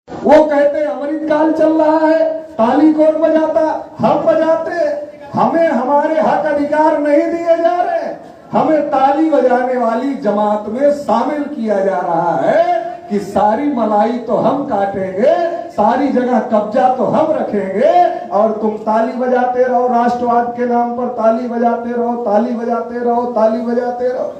वो कहते अमृतकाल चल रहा है, ताली कौन बजाता? हम बजाते। हमें हमारे हक अधिकार नहीं दिए जा रहे, हमें ताली बजाने वाली जमात में शामिल किया जा रहा है कि सारी मलाई तो हम काटेंगे, सारी जगह कब्जा तो हम रखेंगे और तुम ताली बजाते रहो, राष्ट्रवाद के नाम पर ताली बजाते रहो, ताली बजाते रहो, ताली बजाते रहो।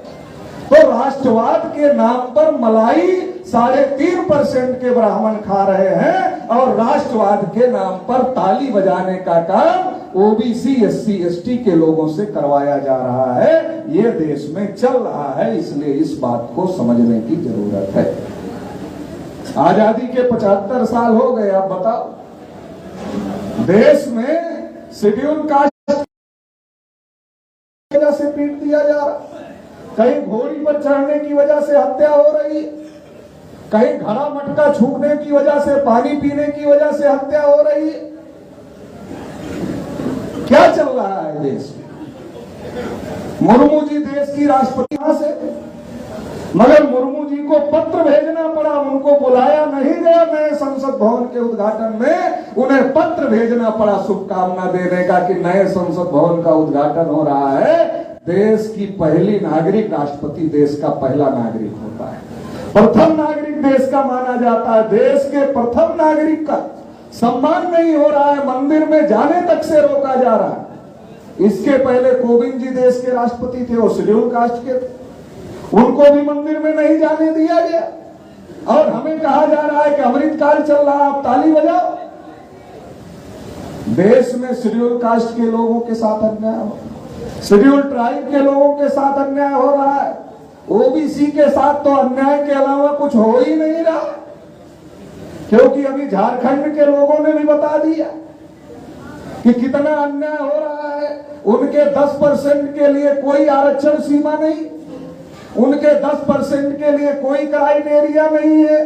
तो राष्ट्रवाद के नाम पर मलाई 3.5% के ब्राह्मण खा रहे हैं और राष्ट्रवाद के नाम पर ताली बजाने का काम ओबीसी एससी एसटी के लोगों से करवाया जा रहा है। ये देश में चल रहा है, इसलिए इस बात को समझने की जरूरत है। आजादी के 75 साल हो गए, आप बताओ देश में शेड्यूल कास्ट की वजह से पीट दिया जा रहा, कहीं घोड़ी पर चढ़ने की वजह से हत्या हो रही, कहीं घड़ा मटका छूटने की वजह से, पानी पीने की वजह से हत्या हो रही। क्या चल रहा है देश में? मुर्मू जी देश की राष्ट्रपति यहां से, मगर मुर्मू जी को पत्र भेजना पड़ा, उनको बुलाया नहीं गया नए संसद भवन के उद्घाटन में, उन्हें पत्र भेजना पड़ा शुभकामना देने का कि नए संसद भवन का उद्घाटन हो रहा है। देश की पहली नागरिक राष्ट्रपति देश का पहला नागरिक होता है, प्रथम नागरिक देश का माना जाता है। देश के प्रथम नागरिक का सम्मान नहीं हो रहा है, मंदिर में जाने तक से रोका जा रहा है। इसके पहले कोविंद जी देश के राष्ट्रपति थे, वो शेड्यूल कास्ट के थे, उनको भी मंदिर में नहीं जाने दिया गया और हमें कहा जा रहा है कि अमृतकाल चल रहा है, आप ताली बजाओ। देश में शेड्यूल कास्ट के लोगों के साथ अन्याय हो, शेड्यूल ट्राइब के लोगों के साथ अन्याय हो रहा है, ओबीसी के साथ तो अन्याय के अलावा कुछ हो ही नहीं रहा, क्योंकि अभी झारखंड के लोगों ने भी बता दिया कि कितना अन्याय हो रहा है। उनके 10% के लिए कोई आरक्षण सीमा नहीं, उनके 10% के लिए कोई क्राइटेरिया नहीं है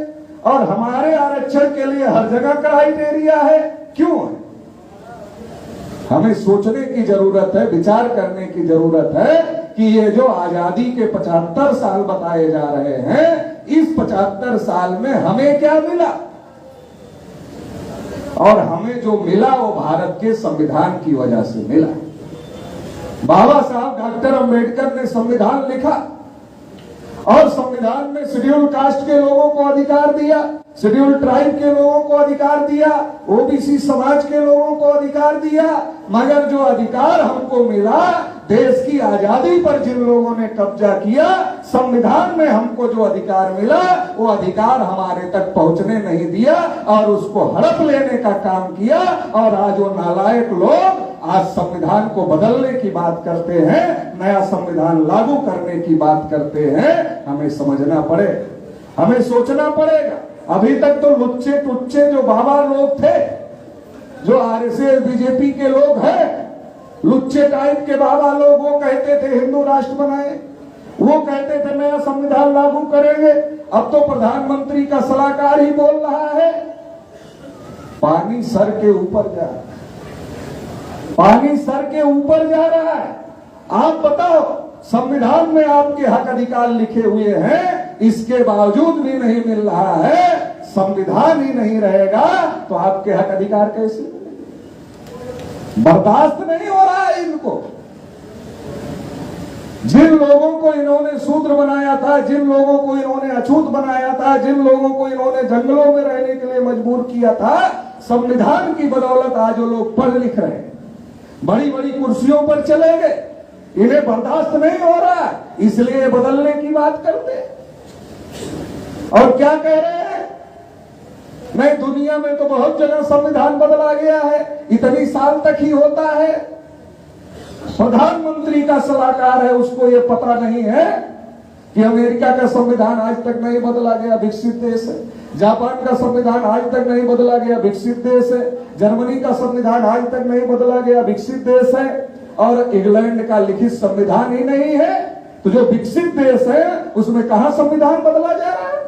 और हमारे आरक्षण के लिए हर जगह क्राइटेरिया है। क्यों है? हमें सोचने की जरूरत है, विचार करने की जरूरत है कि ये जो आजादी के 75 साल बताए जा रहे हैं, इस 75 साल में हमें क्या मिला? और हमें जो मिला वो भारत के संविधान की वजह से मिला। बाबा साहब डॉक्टर अंबेडकर ने संविधान लिखा और संविधान में शेड्यूल कास्ट के लोगों को अधिकार दिया, शेड्यूल ट्राइब के लोगों को अधिकार दिया, ओबीसी समाज के लोगों को अधिकार दिया। मगर जो अधिकार हमको मिला, देश की आजादी पर जिन लोगों ने कब्जा किया, संविधान में हमको जो अधिकार मिला वो अधिकार हमारे तक पहुंचने नहीं दिया और उसको हड़प लेने का काम किया। और आज वो नालायक लोग आज संविधान को बदलने की बात करते हैं, नया संविधान लागू करने की बात करते हैं। हमें समझना पड़ेगा, हमें सोचना पड़ेगा। अभी तक तो लुच्चे टुच्चे जो बाबा लोग थे, जो आरएसएस बीजेपी के लोग हैं, लुच्चे टाइप के बाबा लोग, वो कहते थे हिंदू राष्ट्र बनाए, वो कहते थे नया संविधान लागू करेंगे। अब तो प्रधानमंत्री का सलाहकार ही बोल रहा है पानी सर के ऊपर जा रहा है, पानी सर के ऊपर जा रहा है। आप बताओ, संविधान में आपके हक अधिकार लिखे हुए हैं, इसके बावजूद भी नहीं मिल रहा है, संविधान ही नहीं रहेगा तो आपके हक अधिकार कैसे? बर्दाश्त नहीं हो रहा है इनको। जिन लोगों को इन्होंने शूद्र बनाया था, जिन लोगों को इन्होंने अछूत बनाया था, जिन लोगों को इन्होंने जंगलों में रहने के लिए मजबूर किया था, संविधान की बदौलत आज वो लोग पढ़ लिख रहे हैं, बड़ी बड़ी कुर्सियों पर चले गए। इन्हें बर्दाश्त नहीं हो रहा, इसलिए बदलने की बात करते। और क्या कह रहे हैं? नहीं, दुनिया में तो बहुत जगह संविधान बदला गया है, इतनी साल तक ही होता है। प्रधानमंत्री का सलाहकार है, उसको ये पता नहीं है कि अमेरिका का संविधान आज तक नहीं बदला गया, विकसित देश है। जापान का संविधान आज तक नहीं बदला गया, विकसित देश है। जर्मनी का संविधान आज तक नहीं बदला गया, विकसित देश है। और इंग्लैंड का लिखित संविधान ही नहीं है, तो जो विकसित देश है उसमें कहां संविधान बदला जा रहा है?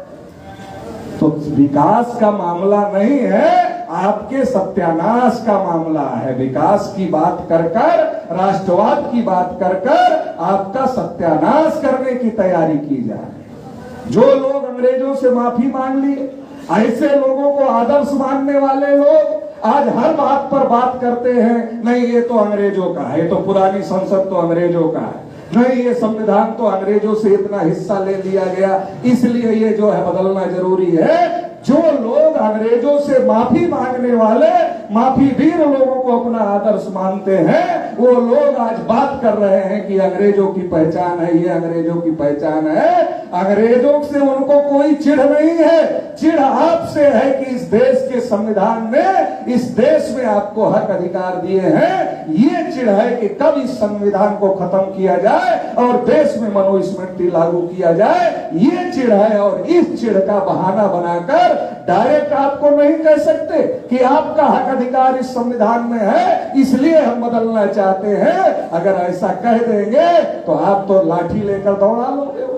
तो विकास का मामला नहीं है, आपके सत्यानाश का मामला है। विकास की बात कर कर, राष्ट्रवाद की बात कर कर आपका सत्यानाश करने की तैयारी की जा रही है। जो लोग अंग्रेजों से माफी मांग लिए, ऐसे लोगों को आदर्श मानने वाले लोग आज हर बात पर बात करते हैं, नहीं ये तो अंग्रेजों का है, ये तो पुरानी संसद तो अंग्रेजों का है, नहीं ये संविधान तो अंग्रेजों से इतना हिस्सा ले लिया गया, इसलिए ये जो है बदलना जरूरी है। जो लोग अंग्रेजों से माफी मांगने वाले माफी वीर लोगों को अपना आदर्श मानते हैं, वो लोग आज बात कर रहे हैं कि अंग्रेजों की पहचान है, ये अंग्रेजों की पहचान है। अंग्रेजों से उनको कोई चिढ़ नहीं है, चिढ़ आपसे है कि इस देश के संविधान ने इस देश में आपको हक अधिकार दिए हैं। ये चिढ़ है कि कब इस संविधान को खत्म किया जाए और देश में मनुस्मृति लागू किया जाए, ये चिढ़ है। और इस चिढ़ का बहाना बनाकर डायरेक्ट आपको नहीं कह सकते कि आपका हक अधिकार इस संविधान में है इसलिए हम बदलना चाहते हैं। अगर ऐसा कह देंगे तो आप तो लाठी लेकर दौड़ा लोगे,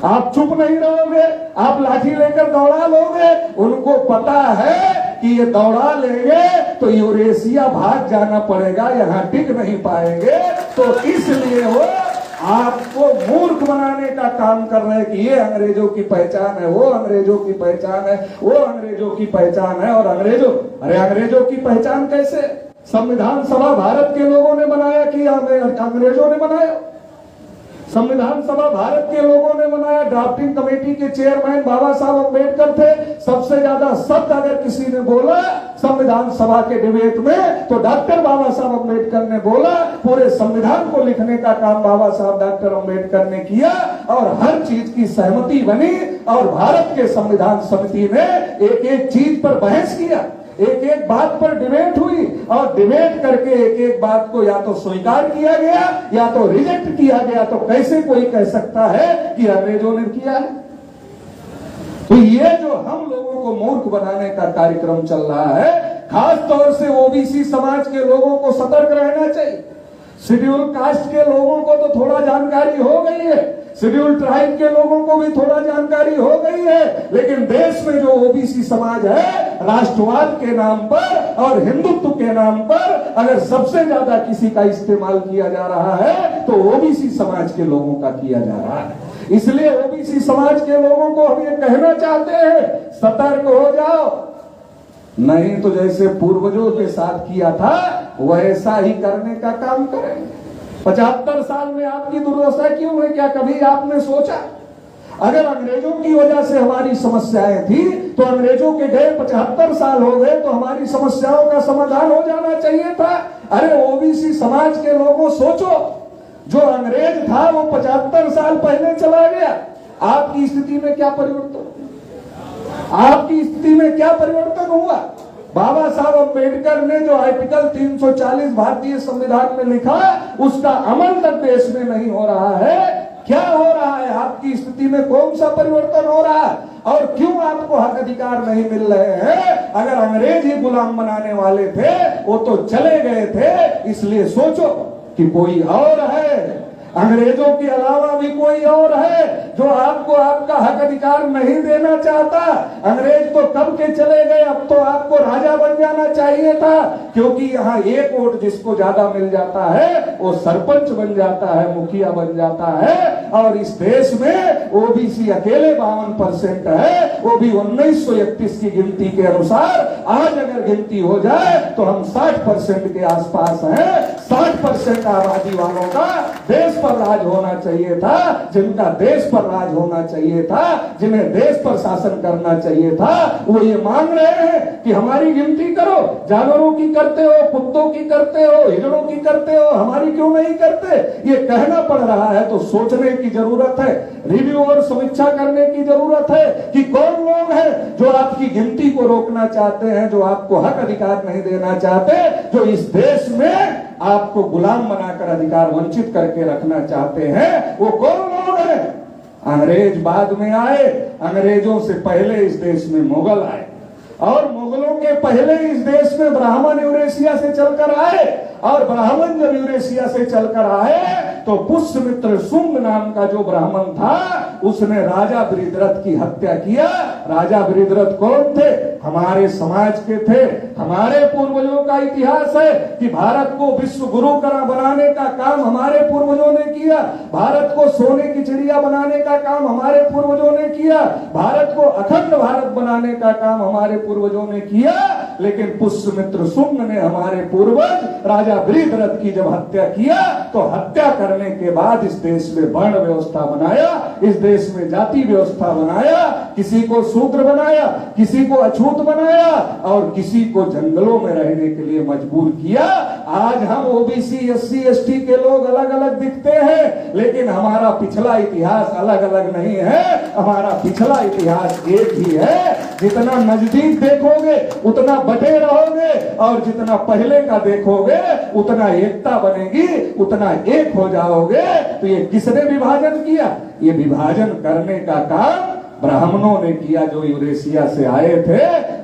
आप चुप नहीं रहोगे, आप लाठी लेकर दौड़ा लोगे। उनको पता है कि ये दौड़ा लेंगे तो यूरेशिया भाग जाना पड़ेगा, यहाँ टिक नहीं पाएंगे, तो इसलिए वो आपको मूर्ख बनाने का काम कर रहे हैं कि ये अंग्रेजों की पहचान है, वो अंग्रेजों की पहचान है, वो अंग्रेजों की पहचान है। और अंग्रेजों की पहचान कैसे? संविधान सभा भारत के लोगों ने बनाया कि अंग्रेजों ने बनाया? संविधान सभा भारत के लोगों ने बनाया। ड्राफ्टिंग कमेटी के चेयरमैन बाबा साहब अम्बेडकर थे। सबसे ज्यादा शब्द अगर किसी ने बोला संविधान सभा के डिबेट में तो डॉक्टर बाबा साहब अम्बेडकर ने बोला। पूरे संविधान को लिखने का काम बाबा साहब डॉक्टर अम्बेडकर ने किया और हर चीज की सहमति बनी और भारत के संविधान समिति ने एक एक चीज पर बहस किया, एक एक बात पर डिबेट हुई और डिबेट करके एक एक बात को या तो स्वीकार किया गया या तो रिजेक्ट किया गया। तो कैसे कोई कह सकता है कि अंग्रेजों ने किया है? तो ये जो हम लोगों को मूर्ख बनाने का कार्यक्रम चल रहा है, खास तौर से ओबीसी समाज के लोगों को सतर्क रहना चाहिए। शेड्यूल कास्ट के लोगों को तो थोड़ा जानकारी हो गई है, शेड्यूल ट्राइब के लोगों को भी थोड़ा जानकारी हो गई है, लेकिन देश में जो ओबीसी समाज है, राष्ट्रवाद के नाम पर और हिंदुत्व के नाम पर अगर सबसे ज्यादा किसी का इस्तेमाल किया जा रहा है तो ओबीसी समाज के लोगों का किया जा रहा है। इसलिए ओबीसी समाज के लोगों को हम ये कहना चाहते हैं, सतर्क हो जाओ, नहीं तो जैसे पूर्वजों के साथ किया था वैसा ही करने का काम करेंगे। 75 साल में आपकी दुर्दशा क्यों है? क्या कभी आपने सोचा? अगर अंग्रेजों की वजह से हमारी समस्याएं थी तो अंग्रेजों के गए 75 साल हो गए तो हमारी समस्याओं का समाधान हो जाना चाहिए था। अरे ओबीसी समाज के लोगों सोचो, जो अंग्रेज था वो 75 साल पहले चला गया, आपकी स्थिति में क्या परिवर्तन, आपकी स्थिति में क्या परिवर्तन हुआ? बाबा साहब अम्बेडकर ने जो आर्टिकल 340 भारतीय संविधान में लिखा उसका अमल तक देश में नहीं हो रहा है। क्या हो रहा है? आपकी स्थिति में कौन सा परिवर्तन हो रहा है और क्यों आपको हक अधिकार नहीं मिल रहे हैं? अगर अंग्रेज ही गुलाम बनाने वाले थे वो तो चले गए थे, इसलिए सोचो कि कोई और है, अंग्रेजों के अलावा भी कोई और है जो आपको आपका हक अधिकार नहीं देना चाहता। अंग्रेज तो कब के चले गए, अब तो आपको राजा बन जाना चाहिए था, क्योंकि यहाँ एक वोट जिसको ज्यादा मिल जाता है वो सरपंच बन जाता है, मुखिया बन जाता है। और इस देश में ओबीसी अकेले 52% है, वो भी 1931 की गिनती के अनुसार। आज अगर गिनती हो जाए तो हम 60% के आसपास हैं। 60% आबादी वालों का देश पर राज होना चाहिए था, जिनका देश पर राज होना चाहिए था, जिन्हें देश पर शासन करना चाहिए था, वो ये मांग रहे हैं कि हमारी गिनती करो। जानवरों की करते हो, कुत्तों की करते हो, हिरणों की करते हो, हमारी क्यों नहीं करते? ये कहना पड़ रहा है तो सोचने की जरूरत है, रिव्यू और समीक्षा करने की जरूरत है कि कौन लोग हैं जो आपकी गिनती को रोकना चाहते हैं, जो आपको हक अधिकार नहीं देना चाहते, जो इस देश में आपको गुलाम बनाकर अधिकार वंचित करके रखना चाहते हैं। वो कौन लोग हैं? अंग्रेज बाद में आए, अंग्रेजों से पहले इस देश में मुगल आए और मुगलों के पहले इस देश में ब्राह्मण यूरेशिया से चलकर आए और ब्राह्मण जब यूरेशिया से चलकर आए तो पुष्यमित्र शुंग नाम का जो ब्राह्मण था उसने राजा बृहद्रथ की हत्या किया। राजा वृद्धरथ कौन थे? हमारे समाज के थे। हमारे पूर्वजों का इतिहास है कि भारत को विश्व गुरु बनाने का काम हमारे पूर्वजों ने किया। भारत को सोने की चिड़िया बनाने का काम हमारे पूर्वजों ने किया। भारत को अखंड भारत बनाने का काम हमारे पूर्वजों ने किया। लेकिन पुष्यमित्र शुंग ने हमारे पूर्वज राजा वृद्धरथ की जब हत्या किया तो हत्या करने के बाद इस देश में वर्ण व्यवस्था बनाया, इस देश में जाति व्यवस्था बनाया, किसी को शूद्र बनाया, किसी को अछूत बनाया और किसी को जंगलों में रहने के लिए मजबूर किया। आज हम ओबीसी एससी एसटी के लोग अलग अलग दिखते हैं, लेकिन हमारा पिछला इतिहास अलग अलग नहीं है। हमारा पिछला इतिहास एक ही है। जितना नजदीक देखोगे उतना बटे रहोगे और जितना पहले का देखोगे उतना एकता बनेगी, उतना एक हो जाओगे। तो ये किसने विभाजन किया? ये विभाजन करने का काम ब्राह्मणों ने किया जो यूरेशिया से आए थे।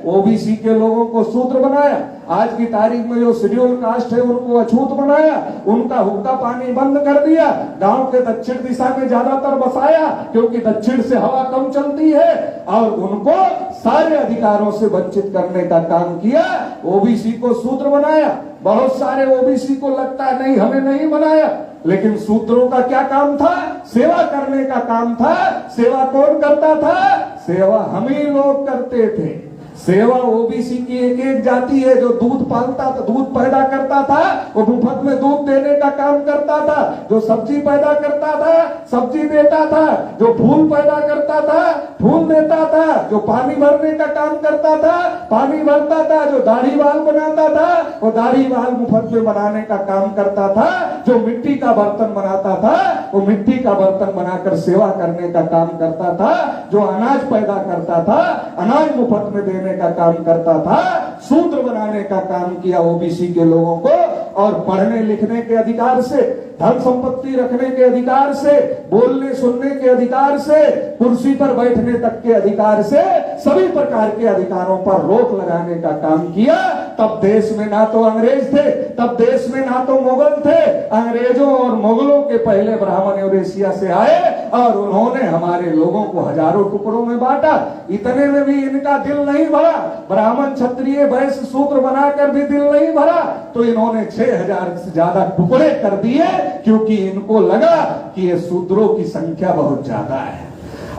ओबीसी के लोगों को शूद्र बनाया। आज की तारीख में जो शेड्यूल कास्ट है उनको अछूत बनाया, उनका हुक्का पानी बंद कर दिया, गांव के दक्षिण दिशा में ज्यादातर बसाया क्योंकि दक्षिण से हवा कम चलती है और उनको सारे अधिकारों से वंचित करने का काम किया। ओबीसी को शूद्र बनाया। बहुत सारे ओबीसी को लगता है नहीं हमें नहीं बनाया, लेकिन शूद्रों का क्या काम था? सेवा करने का काम था। सेवा कौन करता था? सेवा हम ही लोग करते थे। सेवा ओबीसी की एक एक जाति है जो दूध पालता था, दूध पैदा करता था, वो मुफ्त में दूध देने का काम करता था। जो सब्जी पैदा करता था, सब्जी देता था। जो फूल पैदा करता था, फूल देता था। जो पानी भरने का काम करता था, पानी भरता था। जो दाढ़ी बाल बनाता था, वो दाढ़ी बाल मुफ्त में बनाने का काम करता था। जो मिट्टी का बर्तन बनाता था, वो मिट्टी का बर्तन बनाकर सेवा करने का काम करता था। जो अनाज पैदा करता था, अनाज मुफ्त में देने का काम करता था। शूद्र बनाने का काम किया ओबीसी के लोगों को। और पढ़ने लिखने के अधिकार से, धन संपत्ति रखने के अधिकार से, बोलने सुनने के अधिकार से, कुर्सी पर बैठने तक के अधिकार से, सभी प्रकार के अधिकारों पर रोक लगाने का काम किया। तब देश में ना तो अंग्रेज थे, तब देश में ना तो मुगल थे। अंग्रेजों और मुगलों के पहले ब्राह्मण यूरेशिया से आए और उन्होंने हमारे लोगों को हजारों टुकड़ों में बांटा। इतने में भी इनका दिल नहीं भरा। ब्राह्मण क्षत्रिय वैश्य शूद्र बनाकर भी दिल नहीं भरा, तो इन्होंने 6000 से ज्यादा टुकड़े कर दिए क्योंकि इनको लगा कि ये शूद्रों की संख्या बहुत ज्यादा है।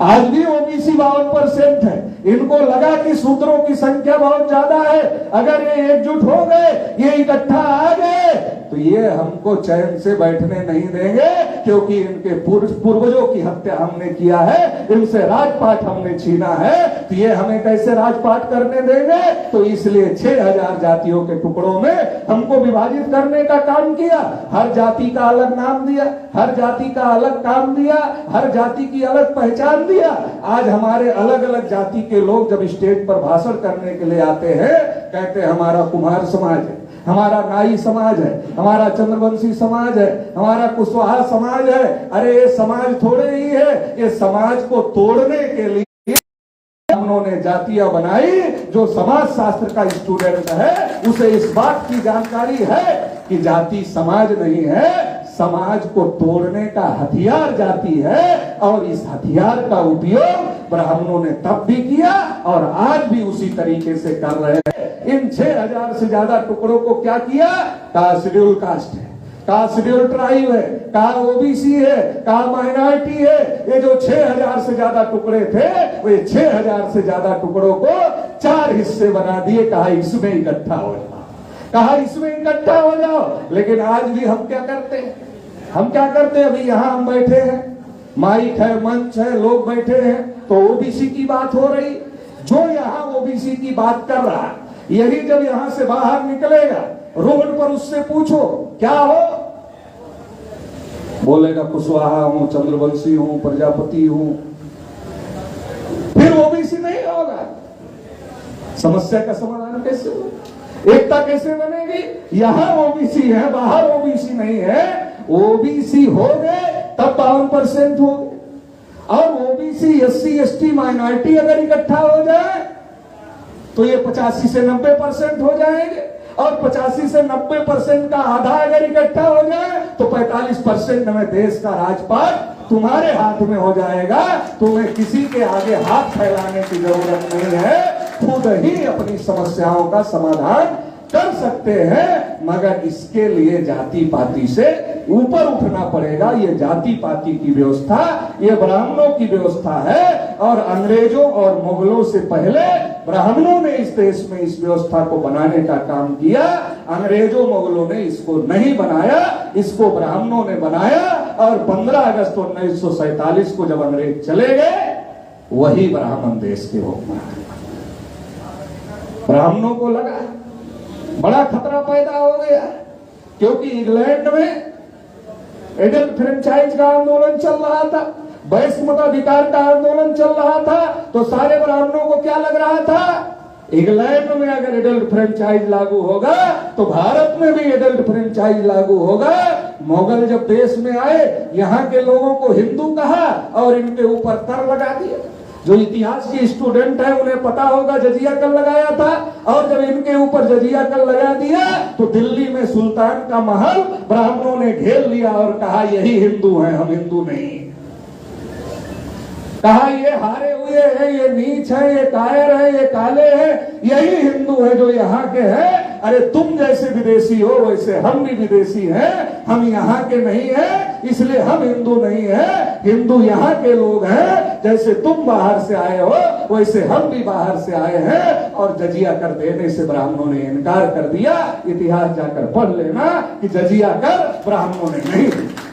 आज भी ओबीसी 52% है। इनको लगा कि शूद्रों की संख्या बहुत ज्यादा है, अगर ये एकजुट हो गए, ये इकट्ठा आ गए तो ये हमको चैन से बैठने नहीं देंगे क्योंकि इनके पूर्वजों की हत्या हमने किया है, इनसे राजपाट हमने छीना है, तो ये हमें कैसे राजपाट करने देंगे। तो इसलिए 6000 जातियों के टुकड़ों में हमको विभाजित करने का काम किया। हर जाति का अलग नाम दिया, हर जाति का अलग काम दिया, हर जाति की अलग पहचान दिया। आज हमारे अलग अलग जाति के लोग जब स्टेज पर भाषण करने के लिए आते हैं, कहते हैं हमारा कुम्हार समाज है, हमारा नाई समाज है, हमारा चंद्रवंशी समाज है, हमारा कुशवाहा समाज है। अरे ये समाज थोड़े ही है, ये समाज को तोड़ने के लिए उन्होंने जातियां बनाई। जो समाज शास्त्र का स्टूडेंट है उसे इस बात की जानकारी है कि जाति समाज नहीं है, समाज को तोड़ने का हथियार जाति है। और इस हथियार का उपयोग ब्राह्मणों ने तब भी किया और आज भी उसी तरीके से कर रहे हैं। इन 6000 से ज्यादा टुकड़ों को क्या किया? कहा शेड्यूल कास्ट है, कहा शेड्यूल ट्राइब है, कहा ओबीसी है, कहा माइनॉरिटी है। ये जो 6000 से ज्यादा टुकड़े थे, वो 6000 से ज्यादा टुकड़ों को 4 हिस्से बना दिए। कहा इसमें इकट्ठा हो जाओ, कहा इसमें इकट्ठा हो जाओ। लेकिन आज भी हम क्या करते हैं? हम क्या करते हैं? अभी यहाँ हम बैठे हैं, माइक है, मंच है, लोग बैठे हैं, तो ओबीसी की बात हो रही। जो यहाँ ओबीसी की बात कर रहा है, यही जब यहाँ से बाहर निकलेगा, रोड पर उससे पूछो क्या हो, बोलेगा कुशवाहा हूं, चंद्रवंशी हूं, प्रजापति हूं, फिर ओबीसी नहीं होगा। समस्या का समाधान कैसे होगा? एकता कैसे बनेगी? यहां ओबीसी है, बाहर ओबीसी नहीं है। ओबीसी हो गए तब 52% हो गए। और ओबीसी एससी एसटी माइनॉरिटी अगर इकट्ठा हो जाए तो ये 85 से 90% हो जाएंगे। और 85 से 90% का आधा अगर इकट्ठा हो जाए तो 45% में देश का राजपाट तुम्हारे हाथ में हो जाएगा। तुम्हें किसी के आगे हाथ फैलाने की जरूरत नहीं है, खुद ही अपनी समस्याओं का समाधान कर सकते हैं। मगर इसके लिए जाति पाति से ऊपर उठना पड़ेगा। ये जाति पाति की व्यवस्था, ये ब्राह्मणों की व्यवस्था है। और अंग्रेजों और मुगलों से पहले ब्राह्मणों ने इस देश में इस व्यवस्था को बनाने का काम किया। अंग्रेजों मुगलों ने इसको नहीं बनाया, इसको ब्राह्मणों ने बनाया। और 15 अगस्त 1947 को जब अंग्रेज चले गए, वही ब्राह्मण देश के हुक्मरान। ब्राह्मणों को लगा बड़ा खतरा पैदा हो गया, क्योंकि इंग्लैंड में एडल्ट फ्रेंचाइज का आंदोलन चल रहा था, वैश्य मताधिकार का आंदोलन चल रहा था। तो सारे ब्राह्मणों को क्या लग रहा था, इंग्लैंड में अगर एडल्ट फ्रेंचाइज लागू होगा तो भारत में भी एडल्ट फ्रेंचाइज लागू होगा। मुगल जब देश में आए, यहाँ के लोगों को हिंदू कहा और इनके ऊपर कर लगा दिया। जो इतिहास के स्टूडेंट है उन्हें पता होगा जजिया कर लगाया था। और जब इनके ऊपर जजिया कर लगा दिया तो दिल्ली में सुल्तान का महल ब्राह्मणों ने घेर लिया और कहा यही हिंदू हैं, हम हिंदू नहीं। कहा ये हारे हुए हैं, ये नीच है, ये कायर है, ये काले हैं, यही हिंदू है जो यहाँ के हैं। अरे तुम जैसे विदेशी हो वैसे हम भी विदेशी हैं, हम यहाँ के नहीं हैं, इसलिए हम हिंदू नहीं हैं। हिंदू यहाँ के लोग हैं, जैसे तुम बाहर से आए हो वैसे हम भी बाहर से आए हैं। और जजिया कर देने से ब्राह्मणों ने इनकार कर दिया। इतिहास जाकर पढ़ लेना कि जजिया कर ब्राह्मणों ने नहीं दिया।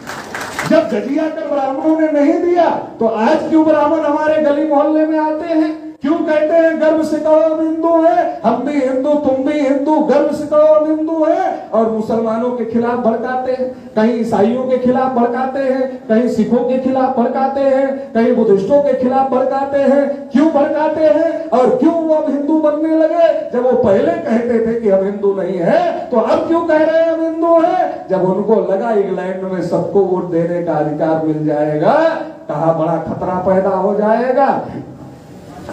जब जजिया कर ब्राह्मणों ने नहीं दिया तो आज क्यों ब्राह्मण हमारे गली मोहल्ले में आते हैं? क्यों कहते हैं गर्व से कहो हम हिंदू है, हम भी हिंदू, तुम भी हिंदू, गर्व से कहो हम हिंदू है। और मुसलमानों के खिलाफ भड़काते हैं, कहीं ईसाइयों के खिलाफ भड़काते हैं, कहीं सिखों के खिलाफ भड़काते हैं, कहीं बुद्धिस्टों के खिलाफ भड़काते हैं। क्यों भड़काते हैं और क्यों वो अब हिंदू बनने लगे? जब वो पहले कहते थे कि हम हिंदू नहीं है, तो अब क्यों कह रहे हैं हम हिंदू है? जब उनको लगा इंग्लैंड में सबको वोट देने का अधिकार मिल जाएगा, कहा बड़ा खतरा पैदा हो जाएगा।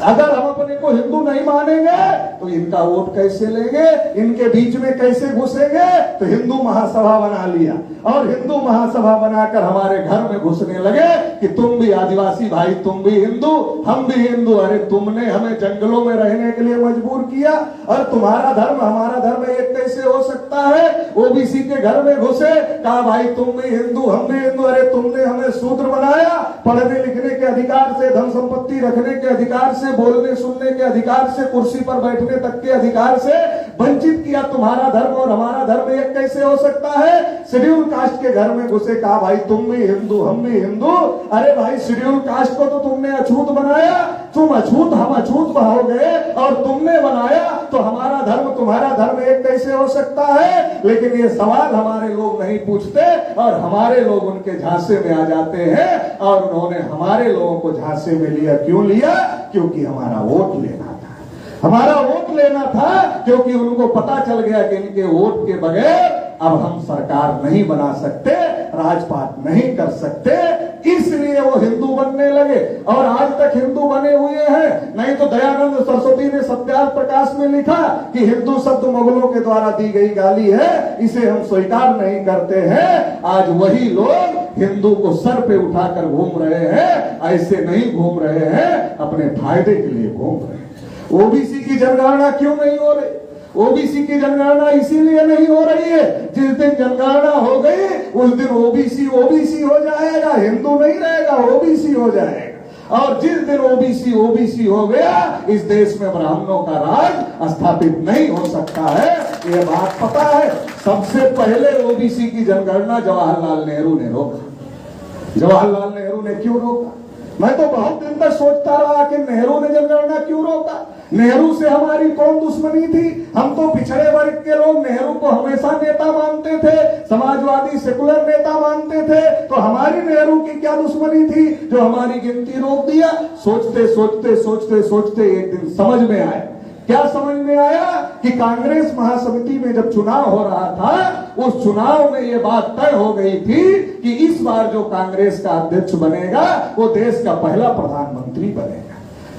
अगर हम अपने को हिंदू नहीं मानेंगे तो इनका वोट कैसे लेंगे, इनके बीच में कैसे घुसेंगे? तो हिंदू महासभा बना लिया और हिंदू महासभा बनाकर हमारे घर में घुसने लगे कि तुम भी आदिवासी भाई, तुम भी हिंदू, हम भी हिंदू। अरे तुमने हमें जंगलों में रहने के लिए मजबूर किया और तुम्हारा धर्म हमारा धर्म एक कैसे हो सकता है? ओबीसी के घर में घुसे, कहा भाई तुम भी हिंदू, हम भी हिंदू। अरे तुमने हमें शूद्र बनाया, पढ़ने लिखने के अधिकार से, धन संपत्ति रखने के अधिकार से, बोलने सुनने के अधिकार से, कुर्सी पर बैठने तक के अधिकार से वंचित किया। तुम्हारा धर्म और हमारा धर्म एक कैसे हो सकता है? शेड्यूल कास्ट के घर में घुसे, कहा भाई तुम भी हिंदू, हम भी हिंदू। अरे भाई शेड्यूल कास्ट को तो तुमने अछूत बनाया, तुम अछूत हम अछूत हो गए और तुमने बनाया तो हमारा धर्म तुम्हारा धर्म एक कैसे हो सकता है? लेकिन ये सवाल हमारे लोग नहीं पूछते और हमारे लोग उनके झांसे में आ जाते हैं। और उन्होंने हमारे लोगों को झांसे में लिया। क्यों लिया? क्योंकि हमारा वोट लेना था, हमारा वोट लेना था। क्योंकि उनको पता चल गया कि इनके वोट के बगैर अब हम सरकार नहीं बना सकते, राजपाट नहीं कर सकते, इसलिए वो हिंदू बनने लगे और आज तक हिंदू बने हुए हैं। नहीं तो दयानंद सरस्वती ने सत्याग्रह प्रकाश में लिखा कि हिंदू शब्द मुगलों के द्वारा दी गई गाली है, इसे हम स्वीकार नहीं करते हैं। आज वही लोग हिंदू को सर पे उठाकर घूम रहे हैं, ऐसे नहीं घूम रहे हैं, अपने फायदे के लिए घूम रहे हैं। ओबीसी की जनगणना क्यों नहीं हो रही? ओबीसी की जनगणना इसीलिए नहीं हो रही है, जिस दिन जनगणना हो गई उस दिन ओबीसी ओबीसी हो जाएगा, हिंदू नहीं रहेगा, ओबीसी हो जाएगा। और जिस दिन ओबीसी ओबीसी हो गया, इस देश में ब्राह्मणों का राज स्थापित नहीं हो सकता है। ये बात पता है। सबसे पहले ओबीसी की जनगणना जवाहरलाल नेहरू ने रोका। जवाहरलाल नेहरू ने क्यों रोका? मैं तो बहुत दिन तक सोचता रहा कि नेहरू ने जनगणना क्यों रोका। नेहरू से हमारी कौन दुश्मनी थी? हम तो पिछड़े वर्ग के लोग नेहरू को हमेशा नेता मानते थे, समाजवादी सेकुलर नेता मानते थे, तो हमारी नेहरू की क्या दुश्मनी थी जो हमारी गिनती रोक दिया? सोचते सोचते सोचते सोचते एक दिन समझ में आया। क्या समझ में आया? कि कांग्रेस महासमिति में जब चुनाव हो रहा था, उस चुनाव में ये बात तय हो गई थी कि इस बार जो कांग्रेस का अध्यक्ष बनेगा वो देश का पहला प्रधानमंत्री बनेगा।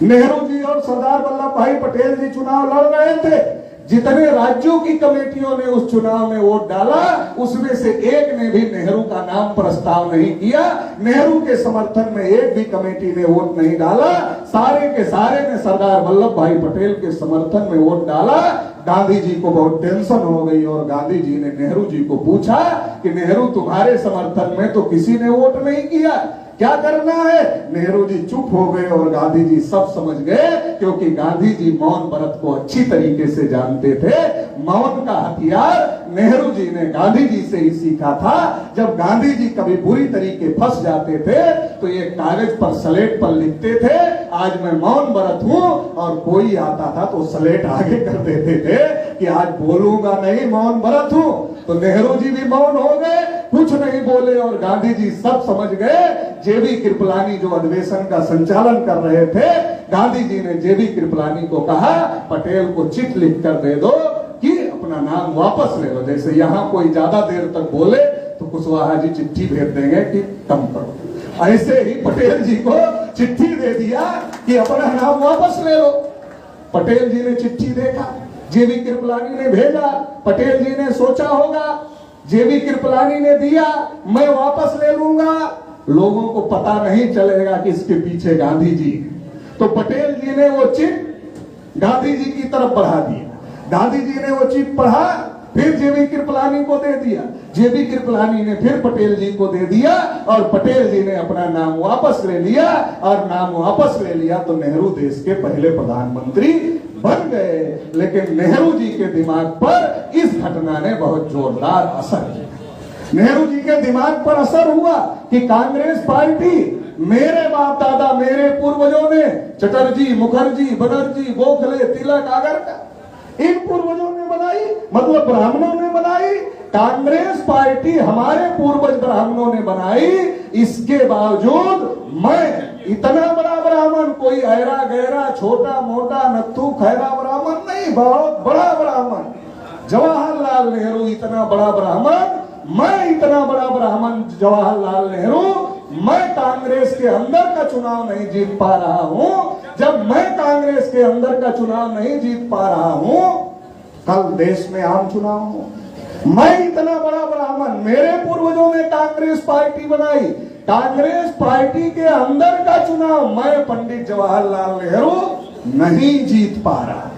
नेहरू जी और सरदार वल्लभ भाई पटेल जी चुनाव लड़ रहे थे। जितने राज्यों की कमेटियों ने उस चुनाव में वोट डाला, उसमें से एक ने भी नेहरू का नाम प्रस्ताव नहीं किया। नेहरू के समर्थन में एक भी कमेटी ने वोट नहीं डाला। सारे के सारे ने सरदार वल्लभ भाई पटेल के समर्थन में वोट डाला। गांधी जी को बहुत टेंशन हो गई और गांधी जी ने नेहरू जी को पूछा कि नेहरू, तुम्हारे समर्थन में तो किसी ने वोट नहीं किया, क्या करना है? नेहरू जी चुप हो गए और गांधी जी सब समझ गए, क्योंकि गांधी जी मौन व्रत को अच्छी तरीके से जानते थे। मौन का हथियार नेहरू जी ने गांधी जी से ही सीखा था। जब गांधी जी कभी बुरी तरीके फंस जाते थे तो ये कागज पर स्लेट पर लिखते थे, आज मैं मौन व्रत हूं, और कोई आता था तो स्लेट आगे कर देते थे कि आज बोलूंगा नहीं, मौन व्रत हूं। तो नेहरू जी भी मौन हो गए, कुछ नहीं बोले, और गांधी जी सब समझ गए। जेबी कृपलानी जो अधिवेशन का संचालन कर रहे थे, गांधी जी ने जेबी कृपलानी को कहा, पटेल को चिट लिख कर दे दो कि अपना नाम वापस ले लो। जैसे यहाँ कोई ज्यादा देर तक बोले तो कुशवाहा जी चिट्ठी भेज देंगे कि कम करो, ऐसे ही पटेल जी को चिट्ठी दे दिया कि अपना नाम वापस ले लो। पटेल जी ने चिट्ठी देखा, जेबी कृपलानी ने भेजा, पटेल जी ने सोचा होगा, जेबी कृपलानी ने दिया, मैं वापस ले लूंगा, लोगों को पता नहीं चलेगा कि इसके पीछे गांधी जी। तो पटेल जी ने वो चिट गांधी जी की तरफ बढ़ा दिया। गांधी जी ने वो चिट पढ़ा, फिर जेबी कृपलानी को दे दिया, जेबी कृपलानी ने फिर पटेल जी को दे दिया, और पटेल जी ने अपना नाम वापस ले लिया। और नाम वापस ले लिया तो नेहरू देश के पहले प्रधानमंत्री बन गए। लेकिन नेहरू जी के दिमाग पर इस घटना ने बहुत जोरदार असर किया। नेहरू जी के दिमाग पर असर हुआ कि कांग्रेस पार्टी मेरे बाप दादा, मेरे पूर्वजों ने, चटर्जी, मुखर्जी, बनर्जी, गोखले, तिलक, आगरकर, इन पूर्वजों ने बनाई, मतलब ब्राह्मणों ने बनाई। कांग्रेस पार्टी हमारे पूर्वज ब्राह्मणों ने बनाई, इसके बावजूद मैं इतना बड़ा ब्राह्मण, कोई ऐरा गहरा, छोटा मोटा, नत्थू खैरा ब्राह्मण नहीं, बहुत बड़ा ब्राह्मण, जवाहरलाल नेहरू इतना बड़ा ब्राह्मण, मैं इतना बड़ा ब्राह्मण जवाहरलाल नेहरू, मैं कांग्रेस के अंदर का चुनाव नहीं जीत पा रहा हूं। जब मैं कांग्रेस के अंदर का चुनाव नहीं जीत पा रहा हूं, कल देश में आम चुनाव हो, मैं इतना बड़ा ब्राह्मण, मेरे पूर्वजों ने कांग्रेस पार्टी बनाई, कांग्रेस पार्टी के अंदर का चुनाव मैं पंडित जवाहरलाल नेहरू नहीं जीत पा रहा।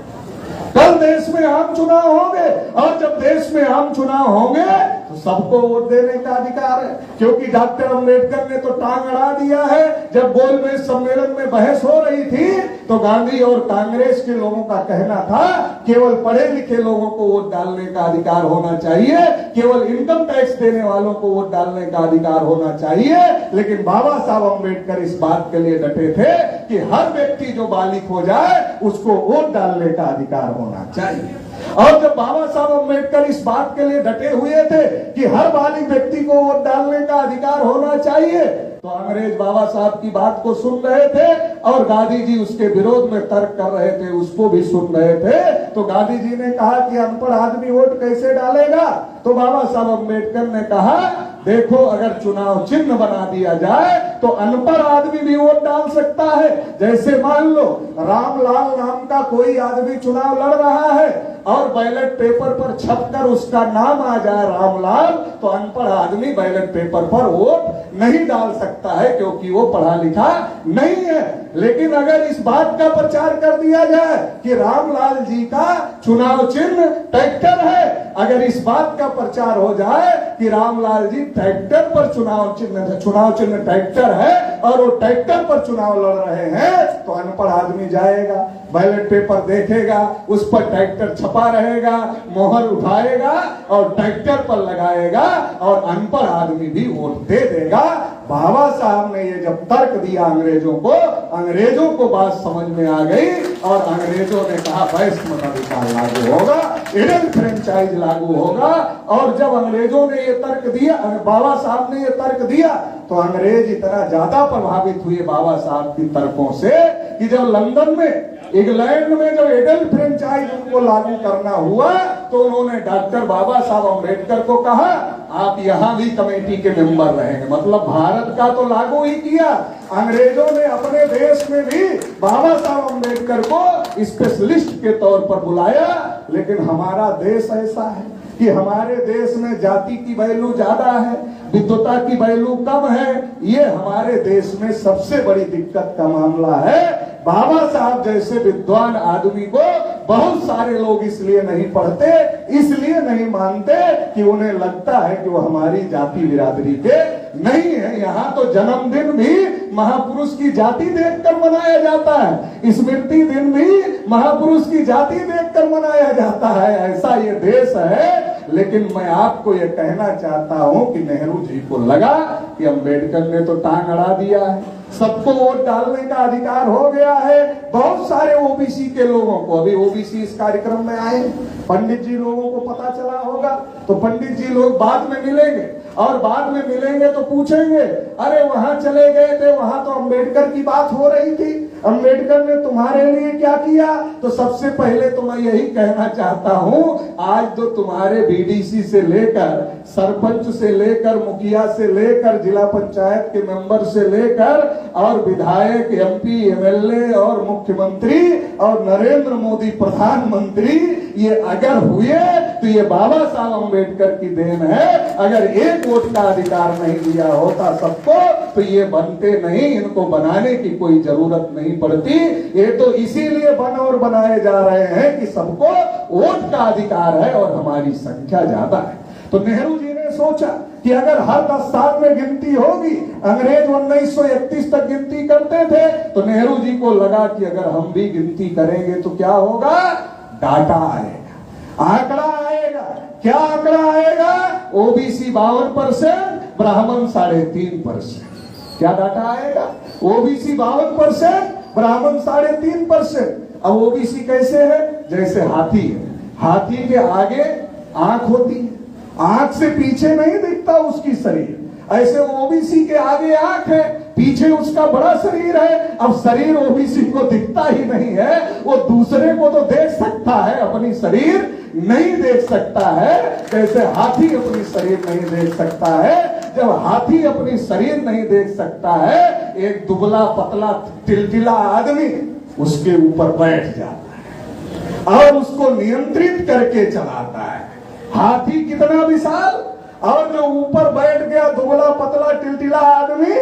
कल देश में आम चुनाव होंगे, और जब देश में आम चुनाव होंगे तो सबको वोट देने का अधिकार है, क्योंकि डॉक्टर अंबेडकर ने तो टांग अड़ा दिया है। जब गोलमेज सम्मेलन में बहस हो रही थी तो गांधी और कांग्रेस के लोगों का कहना था केवल पढ़े लिखे लोगों को वोट डालने का अधिकार होना चाहिए, केवल इनकम टैक्स देने वालों को वोट डालने का अधिकार होना चाहिए। लेकिन बाबा साहब अंबेडकर इस बात के लिए डटे थे कि हर व्यक्ति जो बालिग हो जाए उसको वोट डालने का अधिकार होना चाहिए। और जब बाबा साहब अंबेडकर इस बात के लिए डटे हुए थे कि हर बालिग व्यक्ति को वोट डालने का अधिकार होना चाहिए, तो अंग्रेज बाबा साहब की बात को सुन रहे थे, और गांधी जी उसके विरोध में तर्क कर रहे थे, उसको भी सुन रहे थे। तो गांधी जी ने कहा कि अनपढ़ आदमी वोट कैसे डालेगा? तो बाबा साहब अंबेडकर ने कहा, देखो, अगर चुनाव चिन्ह बना दिया जाए तो अनपढ़ आदमी भी वोट डाल सकता है। जैसे मान लो रामलाल नाम का कोई आदमी चुनाव लड़ रहा है और बैलेट पेपर पर छपकर उसका नाम आ जाए रामलाल, तो अनपढ़ आदमी बैलेट पेपर पर वोट नहीं डाल सकता है, क्योंकि वो पढ़ा लिखा नहीं है। लेकिन अगर इस बात का प्रचार कर दिया जाए कि रामलाल जी का चुनाव चिन्ह ट्रैक्टर है, अगर इस बात का प्रचार हो जाए कि रामलाल जी ट्रैक्टर पर चुनाव चिन्ह ट्रैक्टर है और वो ट्रैक्टर पर चुनाव लड़ रहे हैं, तो अनपढ़ आदमी जाएगा, बैलेट पेपर देखेगा, उस पर ट्रैक्टर छपा रहेगा, मोहर उठाएगा और ट्रैक्टर पर लगाएगा, और अनपढ़ आदमी भी वोट दे देगा। बाबा साहब ने ये जब तर्क दिया अंग्रेजों को बात समझ में आ गई, और अंग्रेजों ने कहा वैश्य मताधिकार लागू होगा, इंडियन फ्रेंचाइज लागू होगा। और जब अंग्रेजों ने ये तर्क दिया, बाबा साहब ने ये तर्क दिया, तो अंग्रेज इतना ज्यादा प्रभावित हुए बाबा साहब की तर्कों से कि जब लंदन में इंग्लैंड में जब एडल्ट फ्रेंचाइज उनको लागू करना हुआ तो उन्होंने डॉक्टर बाबा साहब अम्बेडकर को कहा आप यहां भी कमेटी के मेंबर रहेंगे। मतलब भारत का तो लागू ही किया, अंग्रेजों ने अपने देश में भी बाबा साहब अम्बेडकर को स्पेशलिस्ट के तौर पर बुलाया। लेकिन हमारा देश ऐसा है कि हमारे देश में जाति की वैल्यू ज्यादा है, विद्वता की वैल्यू कम है। ये हमारे देश में सबसे बड़ी दिक्कत का मामला है। बाबा साहब जैसे विद्वान आदमी को बहुत सारे लोग इसलिए नहीं पढ़ते, इसलिए नहीं मानते कि उन्हें लगता है कि वो हमारी जाति बिरादरी के नहीं है। यहाँ तो जन्मदिन भी महापुरुष की जाति देखकर मनाया जाता है, स्मृति दिन भी महापुरुष की जाति देखकर मनाया जाता है। ऐसा ये देश है। लेकिन मैं आपको ये कहना चाहता हूं कि नेहरू जी को लगा कि अम्बेडकर ने तो टांग अड़ा दिया है, सबको वोट डालने का अधिकार हो गया है। बहुत सारे ओबीसी के लोगों को, अभी ओबीसी इस कार्यक्रम में आए, पंडित जी लोगों को पता चला होगा, तो पंडित जी लोग बाद में मिलेंगे और बाद में मिलेंगे तो पूछेंगे अरे वहां चले गए थे, वहां तो अम्बेडकर की बात हो रही थी, अम्बेडकर ने तुम्हारे लिए क्या किया। तो सबसे पहले तो मैं यही कहना चाहता हूं, आज तो तुम्हारे बीडीसी से लेकर सरपंच से लेकर मुखिया से लेकर जिला पंचायत के मेंबर से लेकर और विधायक, एमपी, एमएलए और मुख्यमंत्री और नरेंद्र मोदी प्रधानमंत्री, ये अगर हुए तो ये बाबा साहब अम्बेडकर की देन है। अगर एक वोट का अधिकार नहीं दिया होता सबको तो ये बनते नहीं, इनको बनाने की कोई जरूरत नहीं पड़ती। ये तो इसीलिए बन और बनाए जा रहे हैं कि सबको वोट का अधिकार है और हमारी संख्या ज्यादा है। तो नेहरू जी ने सोचा कि अगर हर 10 साल में गिनती होगी, अंग्रेज 1931 तक गिनती करते थे, तो नेहरू जी को लगा कि अगर हम भी गिनती करेंगे तो क्या होगा, डाटा आएगा, आंकड़ा आएगा। क्या आंकड़ा आएगा, ओबीसी 52%, ब्राह्मण 3.5%। क्या डाटा आएगा, ओबीसी 52%, ब्राह्मण 3.5%। अब ओबीसी कैसे है, जैसे हाथी है, हाथी के आगे आंख होती है, आंख से पीछे नहीं दिखता उसकी शरीर, ऐसे ओबीसी के आगे आंख है, पीछे उसका बड़ा शरीर है। अब शरीर ओबीसी को दिखता ही नहीं है, वो दूसरे को तो देख सकता है, अपनी शरीर नहीं देख सकता है। जैसे हाथी अपनी शरीर नहीं देख सकता है, जब हाथी अपनी शरीर नहीं देख सकता है, एक दुबला पतला टिलटिला आदमी उसके ऊपर बैठ जाता है और उसको नियंत्रित करके चलाता है। हाथी कितना विशाल, और जो ऊपर बैठ गया दुबला पतला टिलटिला आदमी,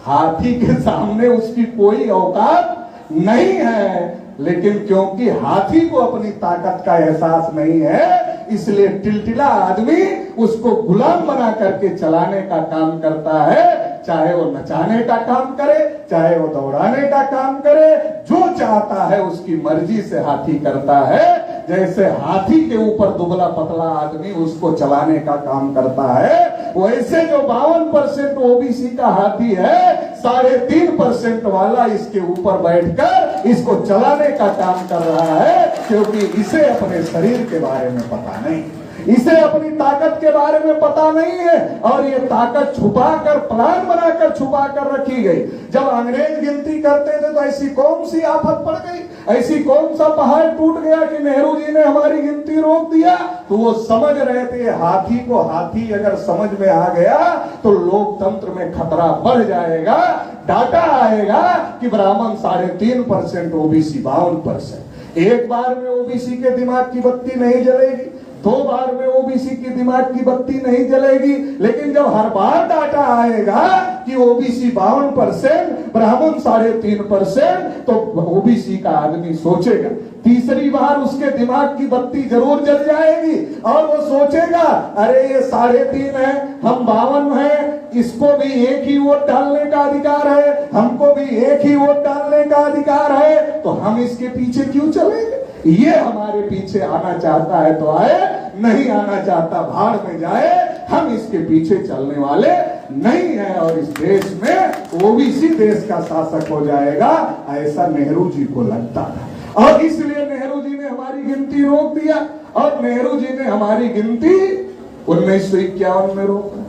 हाथी के सामने उसकी कोई औकात नहीं है। लेकिन क्योंकि हाथी को अपनी ताकत का एहसास नहीं है, इसलिए टिलटिला आदमी उसको गुलाम बना करके चलाने का काम करता है। चाहे वो नचाने का काम करे, चाहे वो दौड़ाने का काम करे, जो चाहता है उसकी मर्जी से हाथी करता है। जैसे हाथी के ऊपर दुबला पतला आदमी उसको चलाने का काम करता है, वैसे जो 52% ओबीसी का हाथी है, 3.5% वाला इसके ऊपर बैठकर इसको चलाने का काम कर रहा है। क्योंकि इसे अपने शरीर के बारे में पता नहीं, इसे अपनी ताकत के बारे में पता नहीं है, और ये ताकत छुपाकर, प्लान बनाकर छुपा कर रखी गई। जब अंग्रेज गिनती करते थे तो ऐसी कौन सी आफत पड़ गई, ऐसी कौन सा पहाड़ टूट गया कि नेहरू जी ने हमारी गिनती रोक दिया। तो वो समझ रहे थे हाथी को, हाथी अगर समझ में आ गया तो लोकतंत्र में खतरा बढ़ जाएगा। डाटा आएगा कि ब्राह्मण 3.5%, ओबीसी 52%। एक बार में ओबीसी के दिमाग की बत्ती नहीं जलेगी, 2 बार में ओबीसी की दिमाग की बत्ती नहीं जलेगी। लेकिन जब हर बार डाटा आएगा कि ओबीसी 52%, ब्राह्मण 3.5%, तो ओबीसी का आदमी सोचेगा, तीसरी बार उसके दिमाग की बत्ती जरूर जल जाएगी और वो सोचेगा अरे ये 3.5 है, हम 52 हैं, इसको भी एक ही वोट डालने का अधिकार है, हमको भी एक ही वोट डालने का अधिकार है, तो हम इसके पीछे क्यों चलेंगे। ये हमारे पीछे आना चाहता है तो आए, नहीं आना चाहता भाड़ में जाए, हम इसके पीछे चलने वाले नहीं है। और इस देश में ओबीसी देश का शासक हो जाएगा, ऐसा नेहरू जी को लगता था। और इसलिए नेहरू जी ने हमारी गिनती रोक दिया, और नेहरू जी ने हमारी गिनती 1951 में रोका,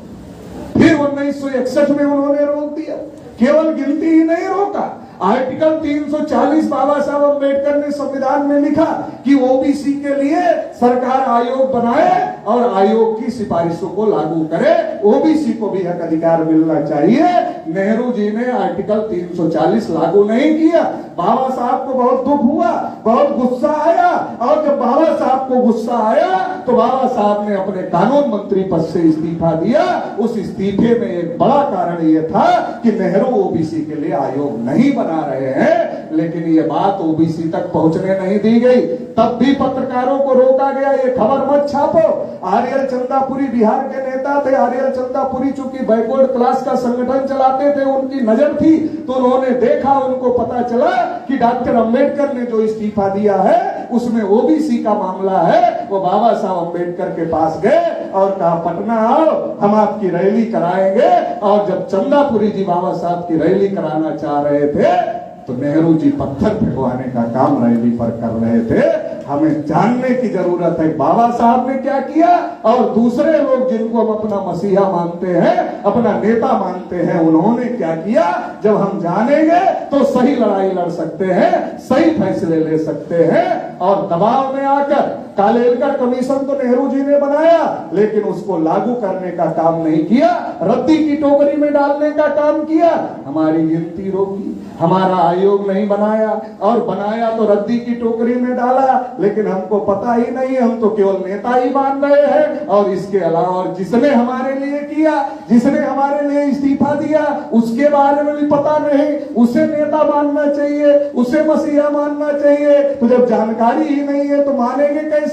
फिर 1961 में उन्होंने रोक दिया। केवल गिनती ही नहीं रोका, आर्टिकल 340 बाबा साहब अम्बेडकर ने संविधान में लिखा कि ओबीसी के लिए सरकार आयोग बनाए और आयोग की सिफारिशों को लागू करे, ओबीसी को भी हक अधिकार मिलना चाहिए। नेहरू जी ने आर्टिकल 340 लागू नहीं किया। बाबा साहब को बहुत दुख हुआ, बहुत गुस्सा आया, और जब बाबा साहब को गुस्सा आया तो बाबा साहब ने अपने कानून मंत्री पद से इस्तीफा दिया। उस इस्तीफे में एक बड़ा कारण यह था कि नेहरू ओबीसी के लिए आयोग नहीं बना रहे हैं, लेकिन ये बात ओबीसी तक पहुंचने नहीं दी गई। तब भी पत्रकारों को रोका गया, ये खबर मत छापो। आर्यल चंदापुरी बिहार के नेता थे। आर्यल चंदापुरी चूंकि बैकवर्ड क्लास का संगठन चलाते थे, उनकी नजर थी, तो उन्होंने देखा, उनको पता चला कि डॉक्टर अंबेडकर ने जो इस्तीफा दिया है उसमें ओबीसी का मामला है। वो बाबा साहब अंबेडकर के पास गए और कहा, पटना आओ, हम आपकी रैली कराएंगे। और जब चंदापुरी जी बाबा साहब की रैली कराना चाह रहे थे तो नेहरू जी पत्थर फेंकवाने का काम रैली पर कर रहे थे। हमें जानने की जरूरत है बाबा साहब ने क्या किया, और दूसरे लोग जिनको हम अपना मसीहा मानते हैं, अपना नेता मानते हैं, उन्होंने क्या किया। जब हम जानेंगे तो सही लड़ाई लड़ सकते हैं, सही फैसले ले सकते हैं। और दबाव में आकर कालेलकर कमीशन तो नेहरू जी ने बनाया, लेकिन उसको लागू करने का काम नहीं किया, रद्दी की टोकरी में डालने का काम किया। हमारी गिनती रोकी, हमारा आयोग नहीं बनाया, और बनाया तो रद्दी की टोकरी में डाला, लेकिन हमको पता ही नहीं, हम तो केवल नेता ही मान रहे हैं। और इसके अलावा और जिसने हमारे लिए किया, जिसने हमारे लिए इस्तीफा दिया, उसके बारे में भी पता नहीं, उसे नेता मानना चाहिए, उसे मसीहा मानना चाहिए। तो जब जानकारी ही नहीं है तो मानेंगे कैसे।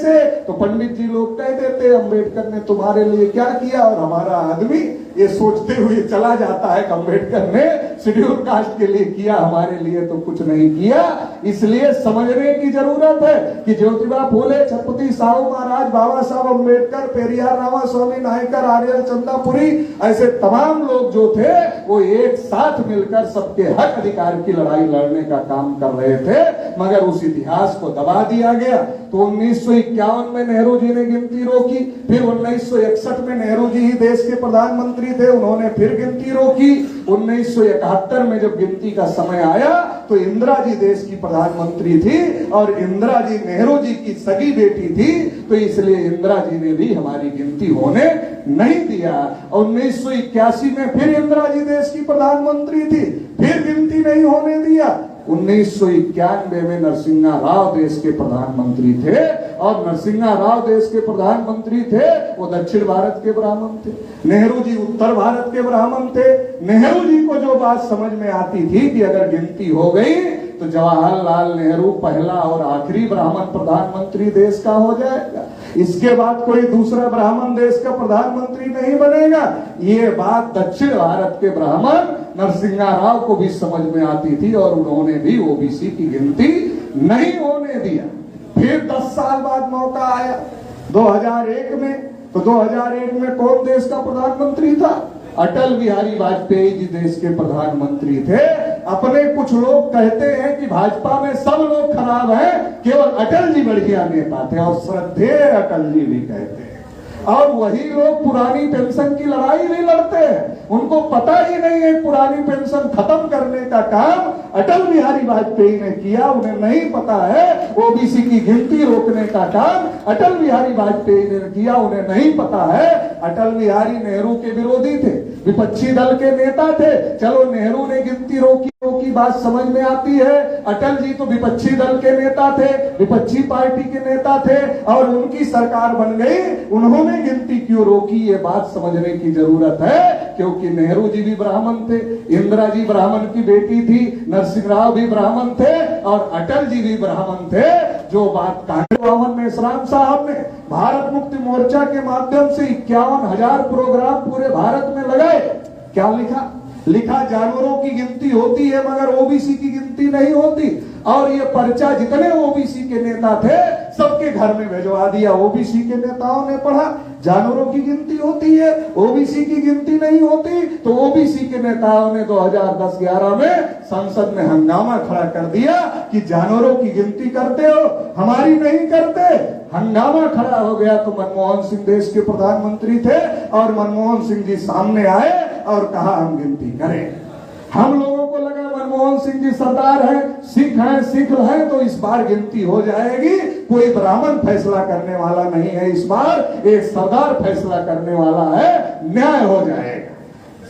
तो पंडित जी लोग कह देते अंबेडकर ने तुम्हारे लिए क्या किया, और हमारा आदमी ये सोचते हुए चला जाता है कि अंबेडकर ने शेड्यूल कास्ट के लिए किया, हमारे लिए तो कुछ नहीं किया। इसलिए समझने की जरूरत है कि ज्योतिबा फूले, छत्रपति साहू महाराज, बाबा साहब अंबेडकर, पेरियार रामास्वामी नायकर, आर्यल चंदापुरी, ऐसे तमाम लोग जो थे वो एक साथ मिलकर सबके हक अधिकार की लड़ाई लड़ने का काम कर रहे थे, मगर उस इतिहास को दबा दिया गया। तो 1951 में नेहरू जी ने गिनती रोकी, फिर 1961 में नेहरू जी ही देश के प्रधानमंत्री थे, उन्होंने फिर गिनती रोकी। 1971 में जब गिनती का समय आया तो इंदिरा जी देश की प्रधानमंत्री थी, और इंदिरा जी नेहरू जी की सगी बेटी थी, तो इसलिए इंदिरा जी ने भी हमारी गिनती होने नहीं दिया। 1981 में फिर इंदिरा जी देश की प्रधानमंत्री थी, फिर गिनती नहीं होने दिया। 1991 में नरसिम्हा राव देश के प्रधानमंत्री थे, और नरसिम्हा राव देश के प्रधानमंत्री थे वो दक्षिण भारत के ब्राह्मण थे, नेहरू जी उत्तर भारत के ब्राह्मण थे। नेहरू जी को जो बात समझ में आती थी कि अगर गिनती हो गई तो जवाहरलाल नेहरू पहला और आखिरी ब्राह्मण प्रधानमंत्री देश का हो जाएगा, इसके बाद कोई दूसरा ब्राह्मण देश का प्रधानमंत्री नहीं बनेगा। ये बात दक्षिण भारत के ब्राह्मण नरसिम्हा राव को भी समझ में आती थी, और उन्होंने भी ओबीसी की गिनती नहीं होने दिया। फिर 10 साल बाद मौका आया 2001 में, तो 2001 में कौन देश का प्रधानमंत्री था? अटल बिहारी वाजपेयी जी देश के प्रधानमंत्री थे। अपने कुछ लोग कहते हैं कि भाजपा में सब लोग खराब हैं, केवल अटल जी बढ़िया नेता थे, और श्रद्धेय अटल जी भी कहते हैं। और वही लोग पुरानी पेंशन की लड़ाई नहीं लड़ते हैं, उनको पता ही नहीं है पुरानी पेंशन खत्म करने का काम अटल बिहारी वाजपेयी ने किया। उन्हें नहीं पता है ओबीसी की गिनती रोकने का काम अटल बिहारी वाजपेयी ने किया। उन्हें नहीं पता है अटल बिहारी नेहरू के विरोधी थे, विपक्षी दल के नेता थे। चलो नेहरू ने गिनती रोकी की बात समझ में आती है, अटल जी तो विपक्षी दल के नेता थे, विपक्षी पार्टी के नेता थे, और उनकी सरकार बन गई, उन्होंने गिनती क्यों रोकी, ये बात समझने की जरूरत है। क्योंकि नेहरू जी भी ब्राह्मण थे, इंदिरा जी ब्राह्मण की बेटी थी, नरसिंह राव भी ब्राह्मण थे, और अटल जी भी ब्राह्मण थे। जो बात कांग्रेस में मेश्राम साहब ने भारत मुक्ति मोर्चा के माध्यम से 51,000 प्रोग्राम पूरे भारत में लगाए, क्या लिखा जानवरों की गिनती होती है मगर ओबीसी की गिनती नहीं होती। और ये पर्चा जितने ओबीसी के नेता थे सबके घर में भिजवा दिया। ओबीसी के नेताओं ने पढ़ा जानवरों की गिनती होती है, ओबीसी की गिनती नहीं होती। तो ओबीसी के नेताओं ने 2010-11 में संसद में हंगामा खड़ा कर दिया कि जानवरों की गिनती करते हो, हमारी नहीं करते। हंगामा खड़ा हो गया तो मनमोहन सिंह देश के प्रधानमंत्री थे, और मनमोहन सिंह जी सामने आए और कहा हम गिनती करें। हम लोगों को लगा मनमोहन सिंह जी सरदार हैं, सिख हैं, तो इस बार गिनती हो जाएगी। कोई ब्राह्मण फैसला करने वाला नहीं है, इस बार एक सरदार फैसला करने वाला है, न्याय हो जाएगा।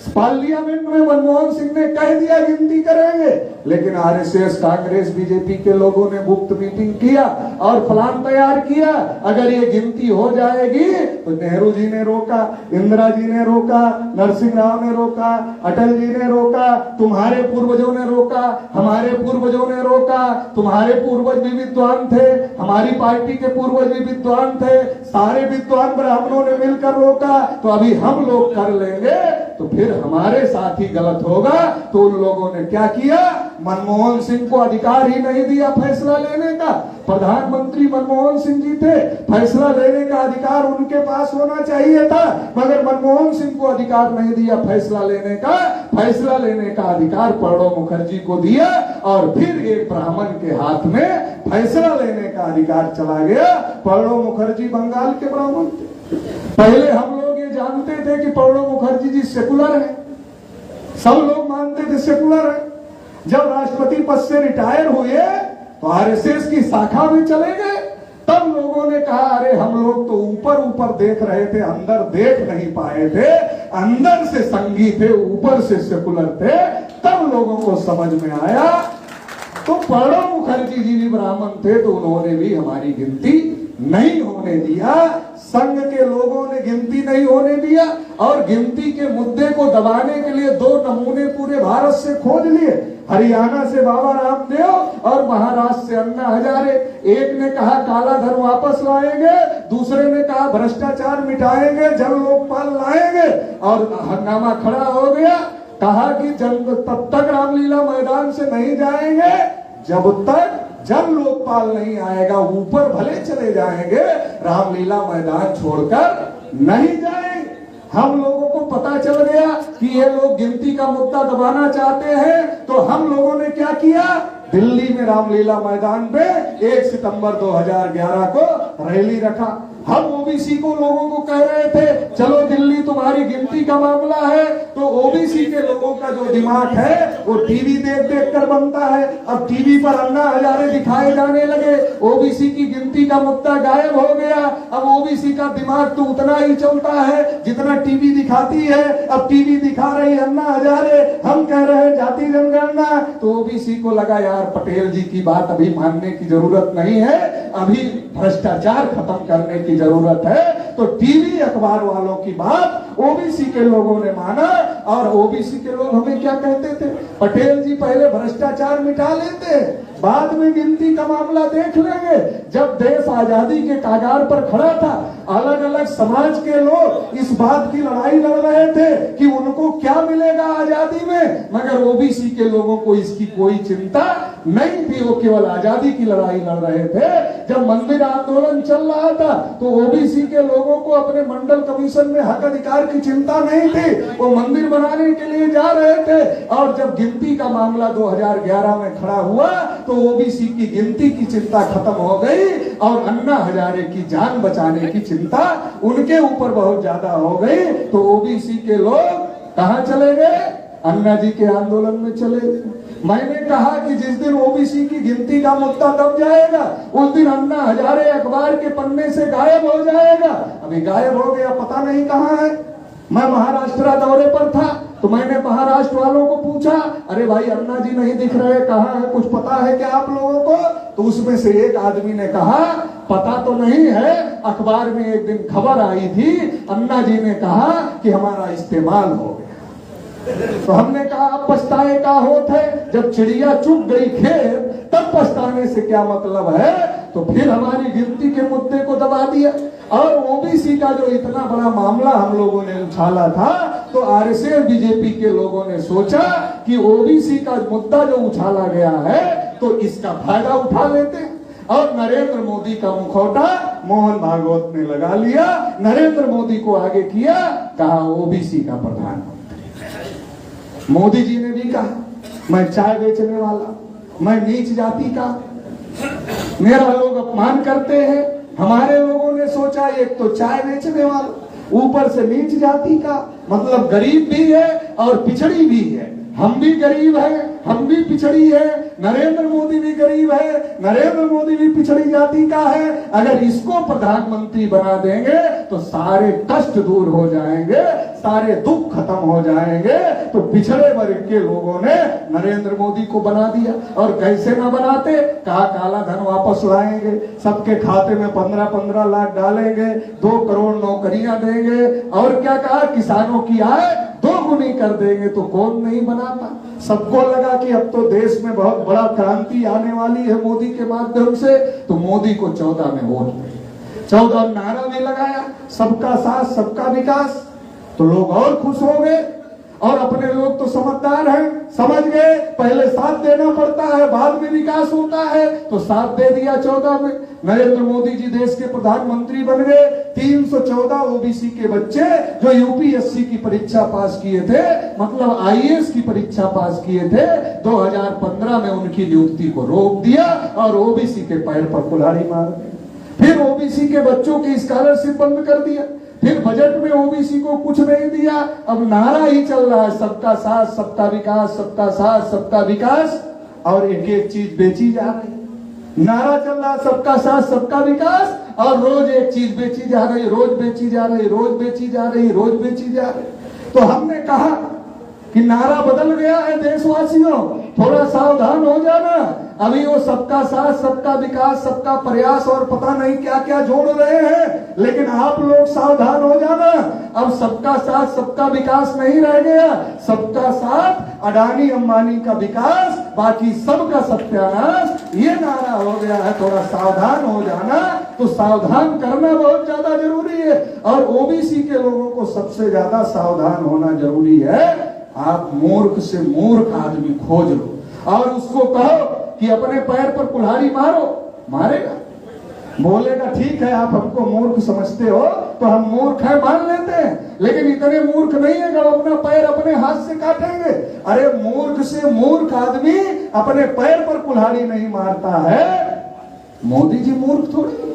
पार्लियामेंट में मनमोहन सिंह ने कह दिया गिनती करेंगे, लेकिन आरएसएस, कांग्रेस, बीजेपी के लोगों ने गुप्त मीटिंग किया और प्लान तैयार किया। अगर ये गिनती हो जाएगी तो नेहरू जी ने रोका, इंदिरा जी ने रोका, नरसिंह राव ने रोका, अटल जी ने रोका, तुम्हारे पूर्वजों ने रोका, हमारे पूर्वजों ने रोका, तुम्हारे पूर्वज भी विद्वान थे, हमारी पार्टी के पूर्वज भी विद्वान थे, सारे विद्वान ब्राह्मणों ने मिलकर रोका, तो अभी हम लोग कर लेंगे तो फिर हमारे साथ ही गलत होगा। तो उन लोगों ने क्या किया, मनमोहन सिंह को अधिकार ही नहीं दिया फैसला लेने का। प्रधानमंत्री मनमोहन सिंह जी थे, फैसला लेने का अधिकार उनके पास होना चाहिए था, मगर मनमोहन सिंह को अधिकार नहीं दिया फैसला लेने का। फैसला लेने का अधिकार प्रणब मुखर्जी को दिया और फिर एक ब्राह्मण के हाथ में फैसला लेने का अधिकार चला गया। प्रणब मुखर्जी बंगाल के ब्राह्मण थे। पहले हम लोग ये जानते थे कि प्रणब मुखर्जी जी सेकुलर है, सब लोग मानते थे सेकुलर है। जब राष्ट्रपति पद से रिटायर हुए तो आरएसएस की शाखा में चले गए, तब लोगों ने कहा अरे हम लोग तो ऊपर ऊपर देख रहे थे, अंदर देख नहीं पाए थे, अंदर से संघी थे, ऊपर से सेकुलर थे। तब लोगों को समझ में आया। तो प्रणब मुखर्जी जी भी ब्राह्मण थे, तो उन्होंने भी हमारी गिनती नहीं होने दिया। संघ के लोगों ने गिनती नहीं होने दिया और गिनती के मुद्दे को दबाने के लिए दो नमूने पूरे भारत से खोज लिए। हरियाणा से बाबा रामदेव और महाराष्ट्र से अन्ना हजारे। एक ने कहा काला धन वापस लाएंगे, दूसरे ने कहा भ्रष्टाचार मिटाएंगे, जन लोकपाल लाएंगे, और हंगामा खड़ा हो गया। कहा कि तब तक रामलीला मैदान से नहीं जाएंगे जब तक जन लोकपाल नहीं आएगा। ऊपर भले चले जाएंगे, रामलीला मैदान छोड़कर नहीं जाएंगे। हम लोगों को पता चल गया कि ये लोग गिनती का मुद्दा दबाना चाहते हैं, तो हम लोगों ने क्या किया, दिल्ली में रामलीला मैदान पे 1 सितंबर 2011 को रैली रखा। हम ओबीसी को लोगों को कह रहे थे चलो दिल्ली तुम्हारी गिनती का मामला है, तो ओबीसी के लोगों का जो दिमाग है वो टीवी देख देख कर बनता है। अब टीवी पर अन्ना हजारे दिखाए जाने लगे, ओबीसी की गिनती का मुद्दा गायब हो गया। अब ओबीसी का दिमाग तो उतना ही चलता है जितना टीवी दिखाती है। अब टीवी दिखा रही अन्ना हजारे, हम कह रहे हैं जाति जनगणना, तो ओबीसी को लगा यार पटेल जी की बात अभी मानने की जरूरत नहीं है, अभी भ्रष्टाचार खत्म करने की जरूरत है। तो टीवी अखबार वालों की बात ओबीसी के लोगों ने माना। और ओबीसी के लोग हमें क्या कहते थे, पटेल जी पहले भ्रष्टाचार मिटा लेते, बाद में गिनती का मामला देख लेंगे। जब देश आजादी के कागार पर खड़ा था, अलग अलग समाज के लोग इस बात की लड़ाई लड़ रहे थे कि उनको क्या मिलेगा आजादी में, मगर ओबीसी के लोगों को इसकी कोई चिंता नहीं थी, वो केवल आजादी की लड़ाई लड़ रहे थे। जब मंदिर आंदोलन चल रहा था तो ओबीसी के लोगों को अपने मंडल कमीशन में हक अधिकार की चिंता नहीं थी, वो मंदिर बनाने के लिए जा रहे थे। और जब गिनती का मामला 2011 में खड़ा हुआ तो ओबीसी की गिनती की चिंता खत्म हो गई और अन्ना हजारे की जान बचाने की चिंता उनके ऊपर बहुत ज्यादा हो गई। तो ओबीसी के लोग कहां चले गए, अन्ना जी के आंदोलन में चले गए। मैंने कहा कि जिस दिन ओबीसी की गिनती का मुद्दा दब जाएगा उस दिन अन्ना हजारे अखबार के पन्ने से गायब हो जाएगा। अभी गायब हो गया, पता नहीं कहां है। मैं महाराष्ट्र दौरे पर था तो मैंने महाराष्ट्र वालों को पूछा, अरे भाई अन्ना जी नहीं दिख रहे, कहाँ है, कुछ पता है क्या आप लोगों को? तो उसमें से एक आदमी ने कहा पता तो नहीं है, अखबार में एक दिन खबर आई थी, अन्ना जी ने कहा कि हमारा इस्तेमाल हो गया। तो हमने कहा अब पछताए का होत है, जब चिड़िया चुग गई खेत तब पछताने से क्या मतलब है। तो फिर हमारी गिनती के मुद्दे को दबा दिया। और ओबीसी का जो इतना बड़ा मामला हम लोगों ने उछाला था, तो आरएसएस बीजेपी के लोगों ने सोचा कि ओबीसी का मुद्दा जो उछाला गया है तो इसका फायदा उठा लेते हैं। और नरेंद्र मोदी का मुखौटा मोहन भागवत ने लगा लिया, नरेंद्र मोदी को आगे किया, कहा ओबीसी का प्रधानमंत्री। मोदी जी ने भी कहा मैं चाय बेचने वाला, मैं नीच जाति का, मेरा लोग अपमान करते हैं। हमारे लोगों ने सोचा एक तो चाय बेचने वाला, ऊपर से नीच जाति का, मतलब गरीब भी है और पिछड़ी भी है। हम भी गरीब हैं, हम भी पिछड़ी है, नरेंद्र मोदी भी गरीब है, नरेंद्र मोदी भी पिछड़ी जाति का है। अगर इसको प्रधानमंत्री बना देंगे तो सारे कष्ट दूर हो जाएंगे, सारे दुख खत्म हो जाएंगे। तो पिछड़े वर्ग के लोगों ने नरेंद्र मोदी को बना दिया। और कैसे ना बनाते, कहा काला धन वापस लाएंगे, सबके खाते में 15-15 लाख डालेंगे, 2 करोड़ नौकरियां देंगे, और क्या कहा, किसानों की आय 2 गुनी कर देंगे। तो कौन नहीं बनाता। सबको लगा कि अब तो देश में बहुत बड़ा क्रांति आने वाली है मोदी के माध्यम से। तो मोदी को 14 में वोट मिले, 14 नारा भी लगाया, सबका साथ सबका विकास। तो लोग और खुश हो गए। और अपने लोग तो समझदार हैं, समझ गए पहले साथ देना पड़ता है, बाद में विकास होता है। तो साथ दे दिया 14 में। नरेंद्र मोदी जी देश के प्रधानमंत्री बन गए। 314 ओबीसी के बच्चे जो यूपीएससी की परीक्षा पास किए थे, मतलब आईएएस की परीक्षा पास किए थे, 2015 में उनकी नियुक्ति को रोक दिया और ओबीसी के पैर पर कुल्हाड़ी मार दी। फिर ओबीसी के बच्चों की स्कॉलरशिप बंद कर दिया। फिर बजट में ओबीसी को कुछ नहीं दिया। अब नारा ही चल रहा है, सबका साथ सबका विकास, सबका साथ सबका विकास, और एक एक चीज बेची जा रही। नारा चल रहा है सबका साथ सबका विकास, और रोज एक चीज बेची जा रही, रोज बेची जा रही, रोज बेची जा रही, रोज बेची जा रही। तो हमने कहा कि नारा बदल गया है देशवासियों, थोड़ा सावधान हो जाना। अभी वो सबका साथ सबका विकास, सबका प्रयास और पता नहीं क्या क्या जोड़ रहे हैं, लेकिन आप लोग सावधान हो जाना। अब सबका साथ सबका विकास नहीं रह गया, सबका साथ अडानी अंबानी का विकास, बाकी सबका सत्यानाश, ये नारा हो गया है। थोड़ा सावधान हो जाना। तो सावधान करना बहुत ज्यादा जरूरी है, और ओबीसी के लोगों को सबसे ज्यादा सावधान होना जरूरी है। आप मूर्ख से मूर्ख आदमी खोज लो और उसको कहो कि अपने पैर पर कुल्हाड़ी मारो, मारेगा, बोलेगा ठीक है आप हमको मूर्ख समझते हो तो हम मूर्ख है मान लेते हैं, लेकिन इतने मूर्ख नहीं है कि अपना पैर अपने हाथ से काटेंगे। अरे मूर्ख से मूर्ख आदमी अपने पैर पर कुल्हाड़ी नहीं मारता है। मोदी जी मूर्ख थोड़ी,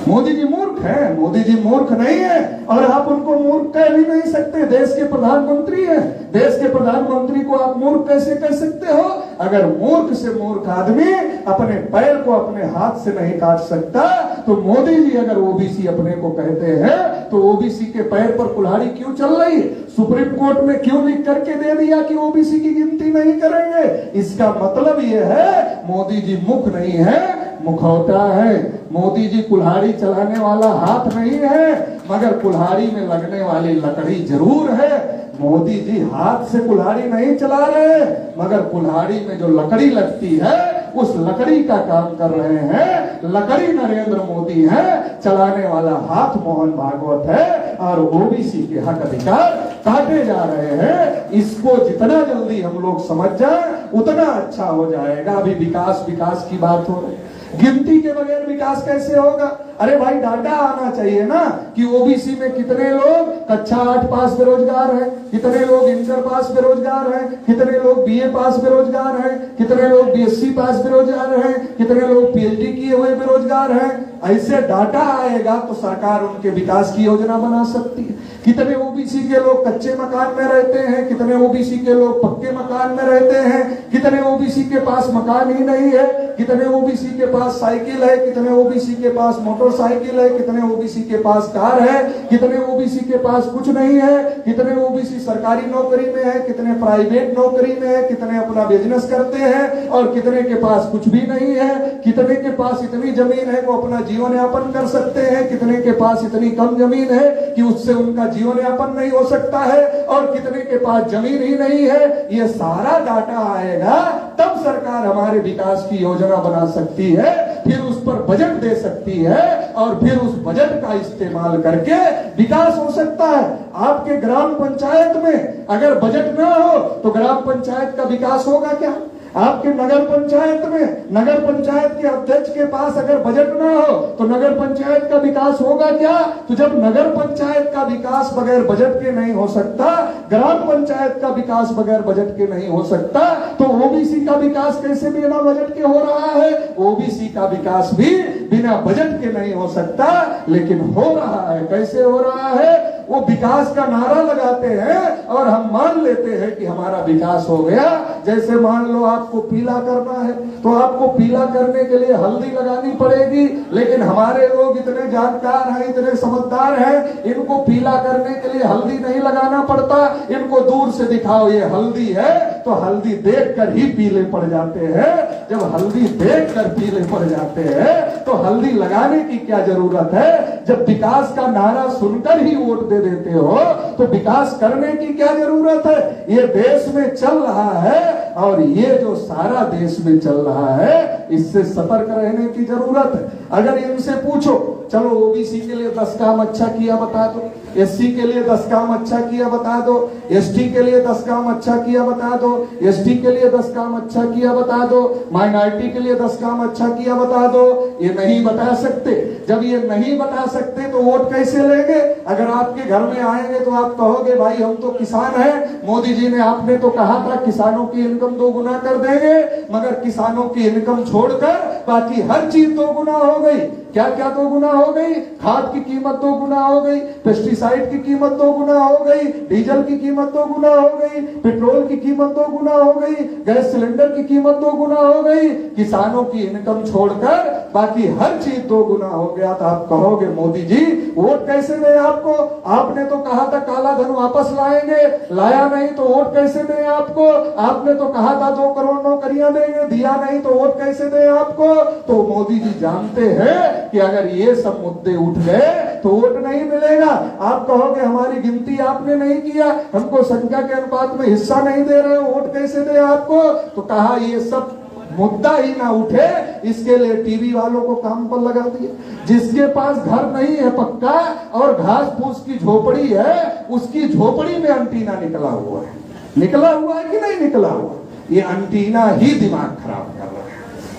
मोदी जी मूर्ख है, मोदी जी मूर्ख नहीं है, और आप उनको मूर्ख कह भी नहीं सकते। देश के प्रधानमंत्री हैं, देश के प्रधानमंत्री को आप मूर्ख कैसे कह सकते हो? अगर मूर्ख से मूर्ख आदमी अपने पैर को अपने हाथ से नहीं काट सकता, तो मोदी जी अगर ओबीसी अपने को कहते हैं तो ओबीसी के पैर पर कुल्हाड़ी क्यों चल रही? सुप्रीम कोर्ट में क्यों लिख करके दे दिया कि ओबीसी की गिनती नहीं करेंगे? इसका मतलब यह है मोदी जी मुख नहीं है, मुखौटा है। मोदी जी कुल्हाड़ी चलाने वाला हाथ नहीं है, मगर कुल्हाड़ी में लगने वाली लकड़ी जरूर है। मोदी जी हाथ से कुल्हाड़ी नहीं चला रहे, मगर कुल्हाड़ी में जो लकड़ी लगती है उस लकड़ी का काम कर रहे हैं। लकड़ी नरेंद्र मोदी है, चलाने वाला हाथ मोहन भागवत है, और ओबीसी के हक अधिकार काटे जा रहे हैं। इसको जितना जल्दी हम लोग समझ जाए उतना अच्छा हो जाएगा। अभी विकास विकास की बात हो रही है, गिनती के बगैर विकास कैसे होगा? अरे भाई डाटा आना चाहिए ना कि ओबीसी में कितने लोग कक्षा 8 पास बेरोजगार हैं, कितने लोग इंटर पास बेरोजगार हैं, कितने लोग बीए पास बेरोजगार हैं, कितने लोग बीएससी पास बेरोजगार हैं, कितने लोग पीएचडी किए हुए बेरोजगार हैं। ऐसे डाटा आएगा तो सरकार उनके विकास की योजना बना सकती है। कितने ओबीसी के लोग कच्चे मकान में रहते हैं, कितने ओबीसी के लोग पक्के मकान में रहते हैं, कितने ओबीसी के पास मकान ही नहीं है, कितने ओबीसी के पास साइकिल है, कितने ओबीसी के पास मोटरसाइकिल है, कितने ओबीसी के पास कार है, कितने ओबीसी के पास कुछ नहीं है, कितने ओबीसी सरकारी नौकरी में है, कितने प्राइवेट नौकरी में है, कितने अपना बिजनेस करते हैं, और कितने के पास कुछ भी नहीं है, कितने के पास इतनी जमीन है वो अपना जीवन यापन कर सकते हैं, कितने के पास इतनी कम जमीन है कि उससे उनका जीवन यापन नहीं हो सकता है, और कितने के पास जमीन ही नहीं है। ये सारा डाटा आएगा तब सरकार हमारे विकास की योजना बना सकती है, फिर उस पर बजट दे सकती है, और फिर उस बजट का इस्तेमाल करके विकास हो सकता है। आपके ग्राम पंचायत में अगर बजट ना हो तो ग्राम पंचायत का विकास होगा क्या? आपके नगर पंचायत में नगर पंचायत के अध्यक्ष के पास अगर बजट ना हो तो नगर पंचायत का विकास होगा क्या? तो जब नगर पंचायत का विकास बगैर बजट के नहीं हो सकता, ग्राम पंचायत का विकास बगैर बजट के नहीं हो सकता, तो ओबीसी का विकास कैसे बिना बजट के हो रहा है? ओबीसी का विकास भी बिना बजट के नहीं हो सकता, लेकिन हो रहा है। कैसे हो रहा है? वो विकास का नारा लगाते हैं और हम मान लेते हैं कि हमारा विकास हो गया। जैसे मान लो आपको पीला करना है तो आपको पीला करने के लिए हल्दी लगानी पड़ेगी, लेकिन हमारे लोग इतने जानकार हैं, इतने समझदार हैं, इनको पीला करने के लिए हल्दी नहीं लगाना पड़ता। इनको दूर से दिखाओ ये हल्दी है तो हल्दी देखकर ही पीले पड़ जाते हैं। जब हल्दी देखकर पीले पड़ जाते हैं तो हल्दी लगाने की क्या जरूरत है? जब विकास का नारा सुनकर ही वोट दे देते हो तो विकास करने की क्या जरूरत है? ये देश में चल रहा है और ये जो सारा देश में चल रहा है इससे सतर्क रहने की जरूरत है। अगर इनसे पूछो चलो ओबीसी के लिए 10 काम अच्छा किया बता दो, एससी के लिए 10 काम अच्छा किया बता दो, एसटी के लिए 10 काम अच्छा किया बता दो, एसटी के लिए 10 काम अच्छा किया बता दो, माइनॉरिटी के लिए 10 काम अच्छा किया बता दो। ये नहीं बता सकते। जब ये नहीं बता सकते तो वोट कैसे लेंगे? अगर आपके घर में आएंगे तो आप कहोगे भाई हम तो किसान हैं, मोदी जी ने आपने तो कहा था किसानों की इनकम 2 गुना कर देंगे, मगर किसानों की इनकम छोड़कर बाकी हर चीज 2 गुना हो गई। क्या क्या 2 गुना हो गई? खाद की कीमत 2 गुना हो गई, पेस्टिसाइड की कीमत 2 गुना हो गई, डीजल की कीमत 2 गुना हो गई, पेट्रोल की कीमत 2 गुना हो गई, गैस सिलेंडर की कीमत 2 गुना हो गई। किसानों की इनकम छोड़कर बाकी हर चीज 2 गुना हो गया। तो आप कहोगे मोदी जी वोट कैसे दें आपको? आपने तो कहा था काला धन वापस लाएंगे, लाया नहीं तो वोट कैसे दें आपको? आपने तो कहा था 2 करोड़ नौकरियां देंगे, दिया नहीं तो वोट कैसे दें आपको? तो मोदी जी जानते हैं कि अगर ये सब मुद्दे उठ गए तो वोट नहीं मिलेगा। आप कहोगे हमारी गिनती आपने नहीं किया, हमको संख्या के अनुपात में हिस्सा नहीं दे रहे, वोट कैसे दे आपको? तो कहा ये सब मुद्दा ही ना उठे इसके लिए टीवी वालों को काम पर लगा दिए। जिसके पास घर नहीं है पक्का और घास फूस की झोपड़ी है, उसकी झोपड़ी में अंटीना निकला हुआ है। निकला हुआ है कि नहीं निकला हुआ? ये अंटीना ही दिमाग खराब कर रहा है।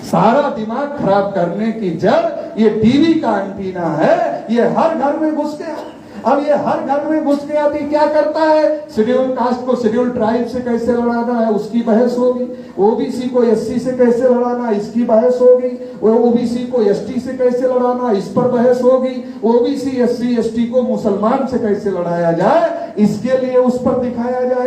सारा दिमाग खराब करने की जड़ ये टीवी का अंटीना है। ये हर घर में घुस गया। अब ये हर घर में घुस गया तो क्या करता है? शेड्यूल कास्ट को शेड्यूल ट्राइब से कैसे लड़ाना है उसकी बहस होगी, ओबीसी को एससी से कैसे लड़ाना इसकी बहस होगी, ओबीसी को एसटी से कैसे लड़ाना इस पर बहस होगी, ओबीसी एससी एसटी को मुसलमान से कैसे लड़ाया जाए इसके लिए उस पर दिखाया जाए।